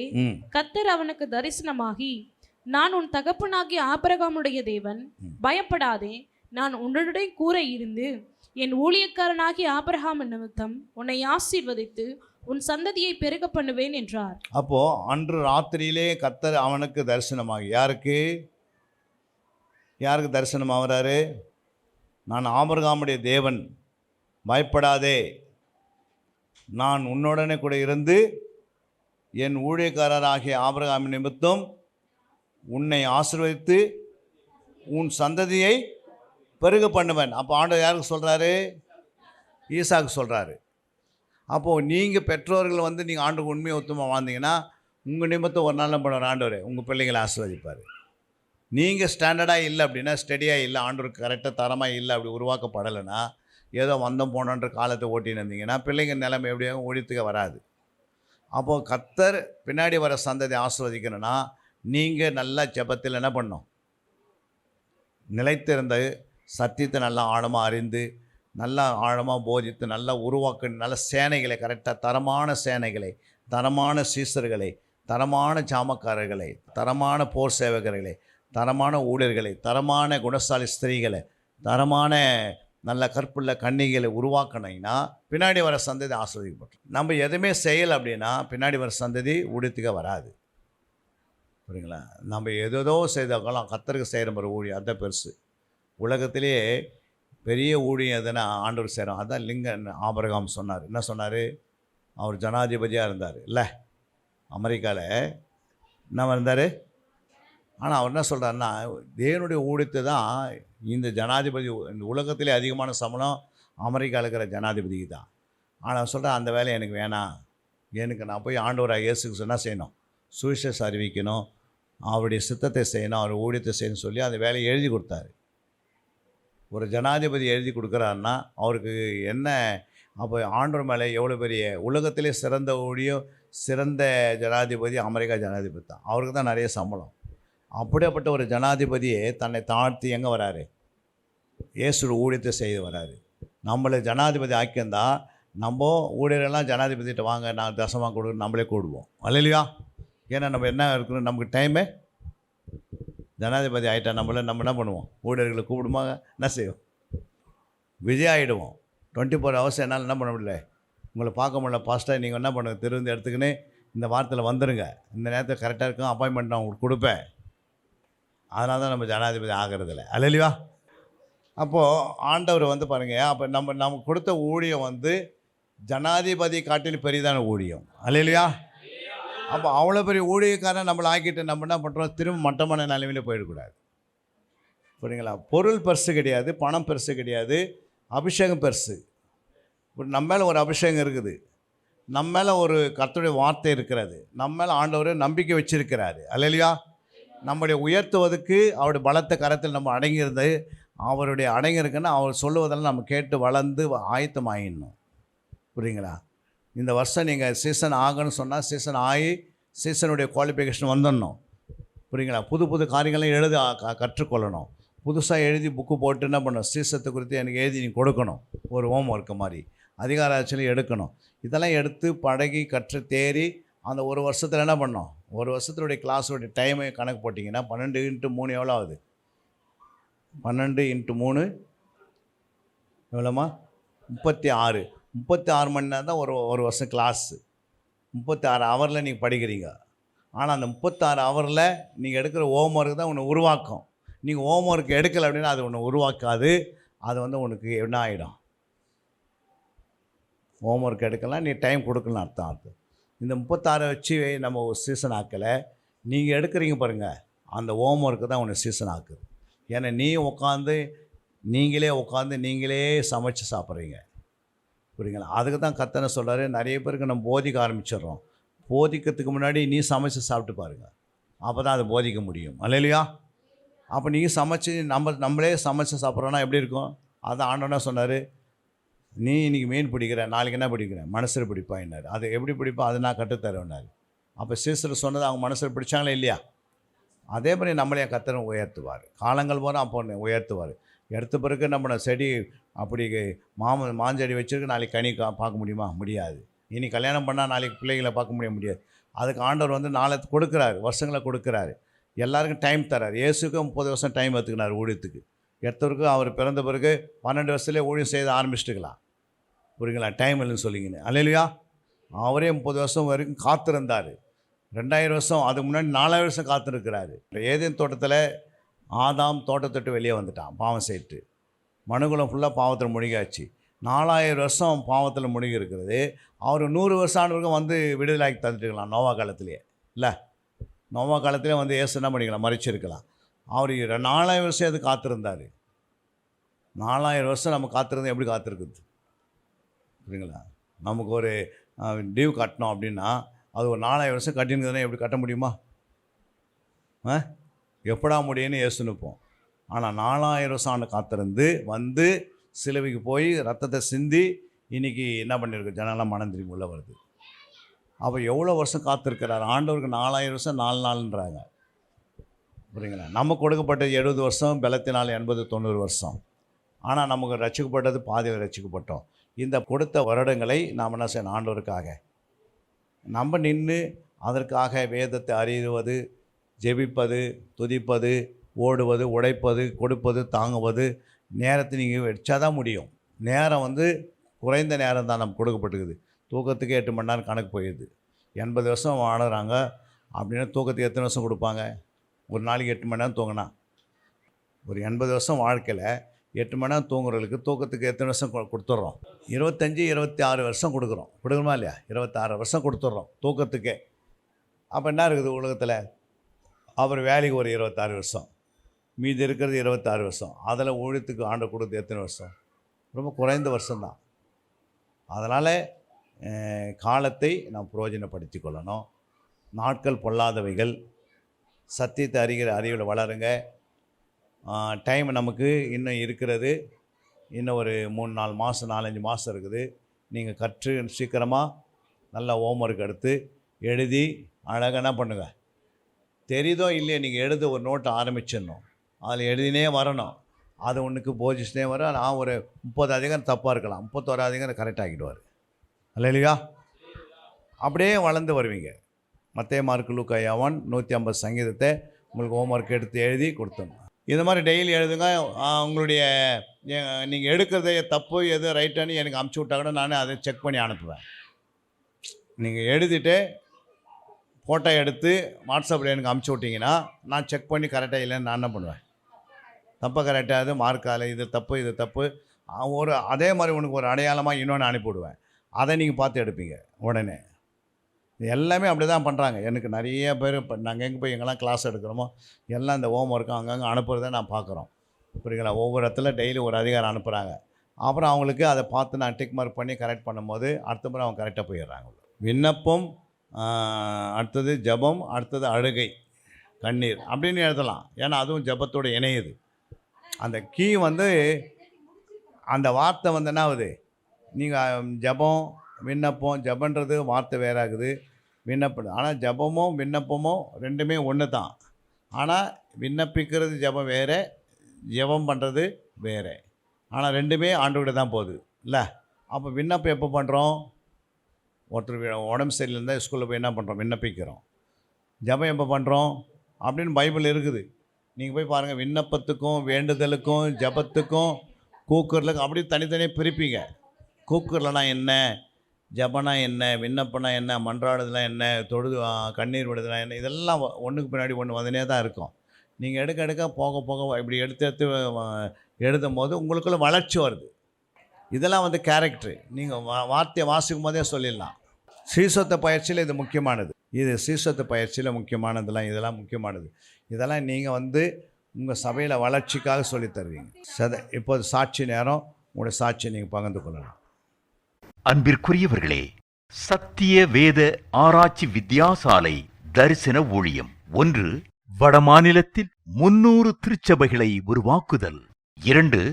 கர்த்தர் அவனுக்கு தரிசனமாகி, நான் உன் தகப்பனாகிய ஆபிரகாமுடைய தேவன், பயப்படாதே, நான் உன்னுடைய கூட இருந்து என் ஊழியக்காரனாகிய ஆபிரகாம் நிமித்தம் உன்னை ஆசீர்வதித்து உன் சந்ததியை பெருக பண்ணுவேன் என்றார். அப்போது அன்று ராத்திரியிலே கர்த்தர் அவனுக்கு தரிசனமாகி, யாருக்கு தரிசனமாகிறாரு? நான் ஆபிரகாமுடைய தேவன், பயப்படாதே, நான் உன்னுடனே கூட இருந்து என் ஊழியக்காரராகிய ஆபிரகாம் நிமித்தம் உன்னை ஆசீர்வதித்து உன் சந்ததியை பெருக பண்ணுவேன். அப்போ ஆண்டவர் யாருக்கு சொல்கிறாரு? ஈசாக்கு சொல்கிறாரு. அப்போது நீங்கள் பெற்றோர்கள் வந்து நீங்கள் ஆண்டுக்கு உண்மையை ஒத்துமா வாழ்ந்தீங்கன்னா உங்கள் நிமித்தம் ஒரு நாள் பண்ணுவார் ஆண்டவர், உங்கள் பிள்ளைங்களை ஆசீர்வதிப்பார். நீங்கள் ஸ்டாண்டர்டாக இல்லை அப்படின்னா, ஸ்டடியாக இல்லை, ஆண்டவருக்கு கரெக்டாக தரமாக இல்லை, அப்படி உருவாக்கப்படலைன்னா, ஏதோ வந்தோம் போனோன்ற காலத்தை ஓட்டின்னு இருந்தீங்கன்னா பிள்ளைங்க நிலைமை எப்படியும் ஒழித்துக்க வராது. அப்போது கர்த்தர் பின்னாடி வர சந்ததி ஆசீர்வதிக்கணும்னா நீங்கள் நல்லா ஜெபத்தில் என்ன பண்ணணும்? நிலைத்திருந்த சத்தியத்தை நல்லா ஆழமாக அறிந்து, நல்லா ஆழமாக போதித்து, நல்லா உருவாக்க, நல்ல சேனைகளை, கரெக்டாக தரமான சேனைகளை, தரமான சீசர்களை, தரமான ஜாமக்காரர்களை, தரமான போர் சேவகர்களை, தரமான ஊழியர்களை, தரமான குணசாலி ஸ்திரீகளை, தரமான நல்ல கற்புள்ள கன்னிகளை உருவாக்கணும்னா பின்னாடி வர சந்ததி ஆசீர்வதிக்கப்படும். நம்ம எதுவுமே செய்யலை அப்படின்னா பின்னாடி வர சந்ததி உடுத்துக்க வராது. புரியுங்களா? நம்ம ஏதோ செய்தாலும் கர்த்தருக்கு செய்கிற மாதிரி ஊழியம் அதுதான் பெருசு. உலகத்திலே பெரிய ஊழியம் எதுனா ஆண்டவர் செய்கிறோம். அதான் லிங்கன் ஆபிரகாம் சொன்னார். என்ன சொன்னார்? அவர் ஜனாதிபதியாக இருந்தார் இல்லை, அமெரிக்காவில் என்ன இருந்தார். ஆனால் அவர் என்ன சொல்கிறாருன்னா, தேவனுடைய ஊழியத்தை தான் இந்த ஜனாதிபதி, இந்த உலகத்திலே அதிகமான சம்பளம் அமெரிக்காவில் இருக்கிற ஜனாதிபதிக்கு தான். ஆனால் சொல்கிறேன், அந்த வேலை எனக்கு வேணாம், எனக்கு நான் போய் ஆண்டவராக இயேசுக்கு சொன்னால் செய்யணும், சுவிசேஷம் அறிவிக்கணும், அவருடைய சித்தத்தை செய்யணும், அவர் ஊழியத்தை செய்யணும்னு சொல்லி அந்த வேலையை எழுதி கொடுத்தாரு. ஒரு ஜனாதிபதி எழுதி கொடுக்குறாருன்னா அவருக்கு என்ன? அப்போ ஆண்டவர் மேலே எவ்வளோ பெரிய, உலகத்திலே சிறந்த ஊழியம், சிறந்த ஜனாதிபதி அமெரிக்கா ஜனாதிபதி தான். அவருக்கு தான் நிறைய சம்பளம். அப்படிப்பட்ட ஒரு ஜனாதிபதியை தன்னை தாழ்த்தி எங்கே வராரு? இயேசு ஊழியத்தை செய்து வராரு. நம்மளை ஜனாதிபதி ஆக்கியிருந்தா நம்ம ஊழியரெல்லாம் ஜனாதிபதிகிட்ட வாங்க, நான் தசமாக கொடுக்க நம்மளே கூடுவோம். இல்லையா? ஏன்னா நம்ம என்ன இருக்கணும், நமக்கு டைமு ஜனாதிபதி ஆகிட்டா நம்ம என்ன பண்ணுவோம்? ஊழியர்களை கூப்பிடுமா? என்ன செய்வோம்? விஜய் ஆகிடுவோம். 24 hours என்னால் என்ன பண்ண முடியல, உங்களை பார்க்க முடியல, பாஸ்ட்டாக நீங்கள் என்ன பண்ணுங்க, திருந்த இடத்துக்குன்னு இந்த வாரத்தில் வந்துடுங்க, இந்த நேரத்தில் கரெக்டாக இருக்கும், அப்பாயின்மெண்ட் நான் உங்களுக்கு கொடுப்பேன் அதனால தான் நம்ம ஜனாதிபதி ஆகிறதில்ல. அல்லையா? அப்போது ஆண்டவர் வந்து பாருங்கள், அப்போ நமக்கு கொடுத்த ஊழியம் வந்து ஜனாதிபதி காட்டிலும் பெரிதான ஊழியம். அல்லையா? அப்போ அவ்வளோ பெரிய ஊழியக்காரன் நம்மளை ஆக்கிட்டு நம்ம என்ன பண்ணுறோம், திரும்ப மட்டமான நிலைமையில் போயிடக்கூடாது. புரியுங்களா? பொருள் பெருசு கிடையாது, பணம் பெருசு கிடையாது, அபிஷேகம் பெருசு. நம்ம மேலே ஒரு அபிஷேகம் இருக்குது, நம்ம மேலே ஒரு கர்த்தருடைய வார்த்தை இருக்கிறது, நம்ம மேலே ஆண்டவர் நம்பிக்கை வச்சிருக்கிறாரு. அல்லையா? நம்முடைய உயர்த்துவதற்கு அவருடைய பலத்த கரத்தில் நம்ம அடங்கியிருந்து, அவருடைய அடங்கியிருக்குன்னா அவர் சொல்லுவதெல்லாம் நம்ம கேட்டு வளர்ந்து ஆயத்தமாகிடணும். புரியுங்களா? இந்த வருஷம் நீங்கள் சீசன் ஆகணும்னு சொன்னால் சீசன் ஆகி சீசனுடைய குவாலிஃபிகேஷன் வந்துடணும். புரியுங்களா? புது புது காரியங்களையும் எழுத கற்றுக்கொள்ளணும். புதுசாக எழுதி புக்கு போட்டு என்ன பண்ணணும், சீசத்தை குறித்து எனக்கு எழுதி நீ கொடுக்கணும், ஒரு ஹோம் ஒர்க்கு மாதிரி அதிகார ஆட்சியிலையும் எடுக்கணும். இதெல்லாம் எடுத்து பழகி கற்று தேறி அந்த ஒரு வருஷத்தில் என்ன பண்ணோம், ஒரு வருஷத்துடைய கிளாஸோடைய டைமை கணக்கு போட்டிங்கன்னா 12x3 எவ்வளோ ஆகுது? 12x3 எவ்வளோம்மா? 36 மணி நேரம் தான் ஒரு வருஷம் கிளாஸு. 36 ஹவரில் நீங்கள் படிக்கிறீங்க. ஆனால் அந்த 36 ஹவரில் நீங்கள் எடுக்கிற ஹோம் ஒர்க்கு தான் உன்னை உருவாக்கும். நீங்கள் ஹோம் ஒர்க் எடுக்கலை அப்படின்னா அது ஒன்று உருவாக்காது. அது வந்து உனக்கு என்ன ஆகிடும், ஹோம் ஒர்க் எடுக்கலாம், நீ டைம் கொடுக்கலாம் அர்த்தம். இந்த 36 வச்சு நம்ம ஒரு சீசன் ஆக்கலை, நீங்கள் எடுக்கிறீங்க பாருங்கள், அந்த ஹோம் ஒர்க்கு தான் உன்னை சீசன் ஆக்குது. ஏன்னா நீங்களே உட்காந்து நீங்களே சமைச்சு சாப்பிட்றீங்க. புரியுங்களா? அதுக்கு தான் கர்த்தர் சொல்கிறாரு, நிறைய பேருக்கு நம்ம போதிக்க ஆரம்பிச்சிடுறோம். போதிக்கிறதுக்கு முன்னாடி நீ சமைச்சு சாப்பிட்டு பாருங்கள், அப்போ தான் அதை போதிக்க முடியும். அல்லையா? அப்போ நீங்கள் சமைச்சு நம்மளே சமைச்சு சாப்பிட்றோன்னா எப்படி இருக்கும்? அதான் ஆண்டவனா சொன்னார், நீ இன்றைக்கி மீன் பிடிக்கிற, நாளைக்கு என்ன பிடிக்கிறேன், மனசில் பிடிப்பான்னாரு. அது எப்படி பிடிப்பா, அது நான் கற்றுத்தரேன்னாரு. அப்போ சீசர் சொன்னது அவங்க மனசில் பிடிச்சாங்களே இல்லையா? அதே மாதிரி நம்மளே கர்த்தரை உயர்த்துவார். காலங்கள் போகிறோம் அப்போ உயர்த்துவார். எடுத்த பிறகு நம்ம செடி அப்படி மாஞ்செடி வச்சுருக்கு, நாளைக்கு கனி பார்க்க முடியுமா? முடியாது. இனி கல்யாணம் பண்ணால் நாளைக்கு பிள்ளைகளை பார்க்க முடியாது. அதுக்கு ஆண்டவர் வந்து நாளை கொடுக்குறாரு, வருஷங்களை கொடுக்குறாரு, எல்லாருக்கும் டைம் தரார். இயேசுக்கு 30 வருஷம் டைம் எடுத்துக்கினார் ஊழியத்துக்கு. எடுத்தவருக்கு அவர் பிறந்த பிறகு 12 வருஷத்துலேயே ஊழியம் செய்து ஆரம்பிச்சிட்டுக்கலாம். புரியுங்களா? டைம் இல்லைன்னு சொல்லிங்கன்னு. அல்லையா? அவரே 30 வருஷம் வரைக்கும் காத்திருந்தார். 2000 வருஷம் அதுக்கு முன்னாடி 4000 வருஷம் காத்திருக்கிறாரு. ஏதேன் தோட்டத்தில் ஆதாம் தோட்டத்தொட்டு வெளியே வந்துட்டான் பாவம் செய்து. மனுகுலம் ஃபுல்லாக பாவத்தில் முழுகாச்சு. 4000 வருஷம் பாவத்தில் முழுகி இருக்கிறது. அவர் 100 வருஷம் ஆனவருக்கும் வந்து விடுதலாக்கி தந்துட்டுக்கலாம். நோவா காலத்திலேயே இல்லை, நோவா காலத்திலே வந்து ஏசு என்ன பண்ணிக்கலாம், மறைச்சிருக்கலாம். அவர் 4000 வருஷம் அது காத்திருந்தார். 4000 வருஷம் நம்ம காத்திருந்தோம். எப்படி காத்திருக்குது? புரியுங்களா? நமக்கு ஒரு டியூ கட்டணும் அப்படின்னா அது ஒரு 4000 வருஷம் கட்டினுக்குதுன்னா எப்படி கட்ட முடியுமா? எப்படா முடியும்னு யோசிச்சுப்போம். ஆனால் 4000 வருஷம் ஆண்டு காத்திருந்து வந்து சிலுவைக்கு போய் ரத்தத்தை சிந்தி இன்றைக்கி என்ன பண்ணியிருக்கு, ஜனங்களாம் மனம் திரும்பி உள்ள வருது. அப்போ எவ்வளோ வருஷம் காத்திருக்கிறார் ஆண்டவருக்கு? 4000 வருஷம் 4 நாள்ன்றாங்க. புரியுங்களா? நமக்கு கொடுக்கப்பட்டது 70 வருஷம், பலத்தினால் 80-90 வருஷம். ஆனால் நமக்கு ரட்சிக்கப்பட்டது பாதியில் ரட்சிக்கப்பட்டோம். இந்த கொடுத்த வருடங்களை நாம் என்ன செய்யணும், ஆண்டவருக்காக நம்ம நின்று அதற்காக வேதத்தை அறிவது, ஜெபிப்பது, துதிப்பது, ஓடுவது, உழைப்பது, கொடுப்பது, தாங்குவது. நேரத்தை நீங்கள் வச்சா தான் முடியும். நேரம் வந்து குறைந்த நேரம் தான் நமக்கு கொடுக்கப்பட்டுக்குது. தூக்கத்துக்கு 8 மணி நேரம் கணக்கு போயிடுது. 80 வருஷம் வாழுறாங்க அப்படின்னா தூக்கத்துக்கு எத்தனை வருஷம் கொடுப்பாங்க? ஒரு நாளைக்கு 8 மணி நேரம் தூங்கினா ஒரு 80 வருஷம் வாழ்க்கையில் 8 மணி நேரம் தூங்குறதுக்கு தூக்கத்துக்கு எத்தனை வருஷம் கொடுத்துட்றோம்? 25-26 வருஷம் கொடுக்குறோமா இல்லையா? 26 வருஷம் கொடுத்துட்றோம் தூக்கத்துக்கே. அப்போ என்ன இருக்குது உலகத்தில்? அவர் வேலைக்கு ஒரு 26 வருஷம், மீதி இருக்கிறது 26 வருஷம். அதில் ஊழியத்துக்கு ஆண்டு கொடுத்து எத்தனை வருஷம்? ரொம்ப குறைந்த வருஷம்தான். அதனால் காலத்தை நாம் பிரயோஜனப்படுத்தி கொள்ளணும். நாட்கள் பொல்லாதவைகள். சத்தியத்தை அறிகிற அறிவில் வளருங்க. டைம் நமக்கு இன்னும் இருக்கிறது. இன்னும் ஒரு 3-4 மாதம் 4-5 மாதம் இருக்குது. நீங்கள் கற்று சீக்கிரமாக நல்லா ஹோம் ஒர்க் எடுத்து எழுதி அழகாக என்ன பண்ணுங்கள், தெரியுதோ இல்லையோ நீங்கள் எழுத ஒரு நோட்டை ஆரம்பிச்சிடணும். அதில் எழுதினே வரணும். அது ஒன்றுக்கு போதிச்சுனே வர. நான் ஒரு 30 அதிகாரம் தப்பாக இருக்கலாம், 31 அதிகாரம் கரெக்ட் ஆகிடுவார். இல்லையா? அப்படியே வளர்ந்து வருவீங்க. மத்தேயு, மார்க்கு, லூக்கா, யோவான் 150 சங்கீதத்தை உங்களுக்கு ஹோம் ஒர்க் எடுத்து எழுதி கொடுத்தோம். இந்த மாதிரி டெய்லி எழுதுங்க. உங்களுடைய நீங்கள் எடுக்கிறத தப்பு எது ரைட்டானு எனக்கு அமுச்சு விட்டா கூட நான் அதை செக் பண்ணி அனுப்புவேன். நீங்கள் எழுதிட்டு ஃபோட்டோ எடுத்து வாட்ஸ்அப்பில் எனக்கு அமுச்சு விட்டிங்கன்னா நான் செக் பண்ணி கரெக்டாக இல்லைன்னு நான் என்ன பண்ணுவேன், தப்பாக கரெக்டாக இது மார்க்கால் இது தப்பு இது தப்பு அதே மாதிரி உனக்கு ஒரு அடையாளமாக இன்னொன்று அனுப்பிவிடுவேன். அதை நீங்கள் பார்த்து எடுப்பீங்க உடனே. எல்லாமே அப்படி தான் பண்ணுறாங்க. எனக்கு நிறைய பேர் இப்போ நாங்கள் எங்கே போய் எங்கெல்லாம் கிளாஸ் எடுக்கிறோமோ எல்லாம் இந்த ஹோம் ஒர்க்கும் அங்கங்கே அனுப்புறதை நான் பார்க்குறோம். புரியுங்களா? ஒவ்வொரு இடத்துல டெய்லி ஒரு அதிகாரம் அனுப்புகிறாங்க. அப்புறம் அவங்களுக்கு அதை பார்த்து நான் டிக் மார்க் பண்ணி கரெக்ட் பண்ணும்போது அடுத்த முறை அவங்க கரெக்டாக போயிடுறாங்க. விண்ணப்பம், அடுத்தது ஜெபம், அடுத்தது அழுகை, கண்ணீர் அப்படின்னு எழுதலாம். ஏன்னா அதுவும் ஜெபத்தோடு இணையுது. அந்த கீ அந்த வார்த்தை என்ன ஆகுது, நீங்கள் ஜெபம் விண்ணப்பம், ஜெபன்றது வார்த்தை வேறாகுது, விண்ணப்பம். ஆனால் ஜெபமும் விண்ணப்பமும் ரெண்டுமே ஒன்று தான். ஆனால் விண்ணப்பிக்கிறது ஜெபம் வேறு, ஜெபம் பண்ணுறது வேறு. ஆனால் ரெண்டுமே ஆண்டவர்கிட்ட தான் போகுது இல்லை? அப்போ விண்ணப்பம் எப்போ பண்ணுறோம்? ஒருத்தர் உடம்பு சரியில்லைருந்தால் ஸ்கூலில் போய் என்ன பண்ணுறோம், விண்ணப்பிக்கிறோம். ஜெபம் எப்போ பண்ணுறோம் அப்படின்னு பைபிள் இருக்குது. நீங்கள் போய் பாருங்கள், விண்ணப்பத்துக்கும் வேண்டுதலுக்கும் ஜெபத்துக்கும் கூக்குரலுக்கும் அப்படி தனித்தனியாக பிரிப்பீங்க. கூக்குரல்னா என்ன, ஜெபனா என்ன, விண்ணப்பனா என்ன, மன்றாடுதலாம் என்ன, கண்ணீர் விடுதலாம் என்ன, இதெல்லாம் ஒன்றுக்கு பின்னாடி ஒன்று வந்துனே தான் இருக்கும். நீங்கள் எடுக்க போக போக இப்படி எடுத்து எழுதும் போது உங்களுக்குள்ள வளர்ச்சி வருது. இதெல்லாம் கேரக்டரு. நீங்கள் வார்த்தையை வாசிக்கும் போதே சொல்லிடலாம். சீசத்த பயிற்சியில் இது முக்கியமானது. இது சீசத்த பயிற்சியில் முக்கியமானதெல்லாம் இதெல்லாம் முக்கியமானது. இதெல்லாம் நீங்கள் உங்கள் சபையில் வளர்ச்சிக்காக சொல்லித் தருவீங்க. இப்போது சாட்சி நேரம். உங்களுடைய சாட்சியை நீங்கள் பகிர்ந்து கொள்ளலாம். அன்பிற்குரியவர்களே, சத்திய வேத ஆராய்ச்சி வித்தியாசாலை தரிசன ஊழியம் 1. வடமாநிலத்தில் 300 திருச்சபைகளை உருவாக்குதல். 2.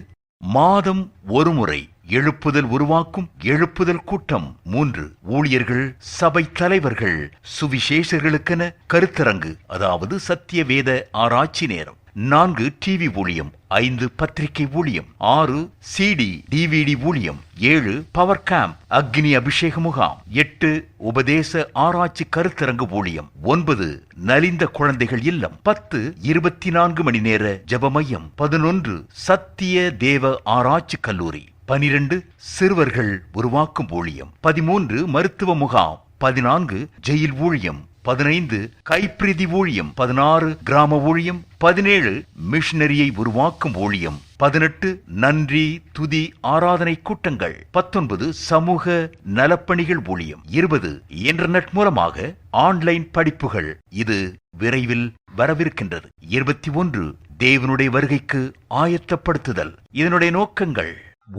மாதம் ஒருமுறை எழுப்புதல் உருவாக்கும் எழுப்புதல் கூட்டம். 3. ஊழியர்கள், சபை தலைவர்கள், சுவிசேஷர்களுக்கென கருத்தரங்கு, அதாவது சத்திய வேத ஆராய்ச்சி நேரம். 4. டிவி ஊழியம். 5. பத்திரிகை ஊழியம். 6. CD DVD ஊழியம். 7. பவர் கேம்ப் அக்னி அபிஷேக முகாம். 8. உபதேச ஆராய்ச்சி கருத்தரங்கு ஊழியம். 9. நலிந்த குழந்தைகள் இல்லம். 10. 24 மணி நேர ஜெப மையம். 11. சத்திய தேவ ஆராய்ச்சி கல்லூரி. 12. சிறுவர்கள் உருவாக்கும் ஊழியம். 13. மருத்துவ முகாம். 14. ஜெயில் ஊழியம். 15. கைப்பிரதி ஊழியம். 16. கிராம ஊழியம். 17. மிஷனரியை உருவாக்கும் ஊழியம். 18. நன்றி துதி ஆராதனை கூட்டங்கள். 19. சமூக நலப்பணிகள் ஊழியம். 20. இன்டர்நெட் மூலமாக ஆன்லைன் படிப்புகள். இது விரைவில் வரவிருக்கின்றது. 21. தேவனுடைய வருகைக்கு ஆயத்தப்படுத்துதல். இதனுடைய நோக்கங்கள்: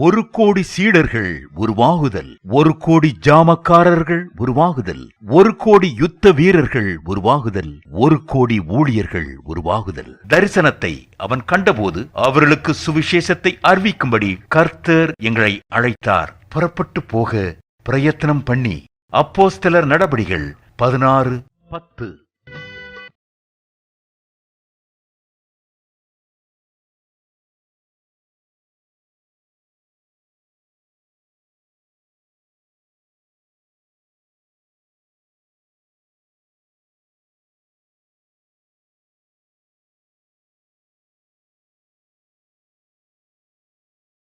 1 கோடி சீடர்கள் உருவாகுதல், 1 கோடி ஜாமக்காரர்கள் உருவாகுதல், 1 கோடி யுத்த வீரர்கள் உருவாகுதல், 1 கோடி ஊழியர்கள் உருவாகுதல். தரிசனத்தை அவன் கண்டபோது அவர்களுக்கு சுவிசேஷத்தை அறிவிக்கும்படி கர்த்தர் எங்களை அழைத்தார். புறப்பட்டு போக பிரயத்தனம் பண்ணி. அப்போஸ்தலர் நடபடிகள் 16:10.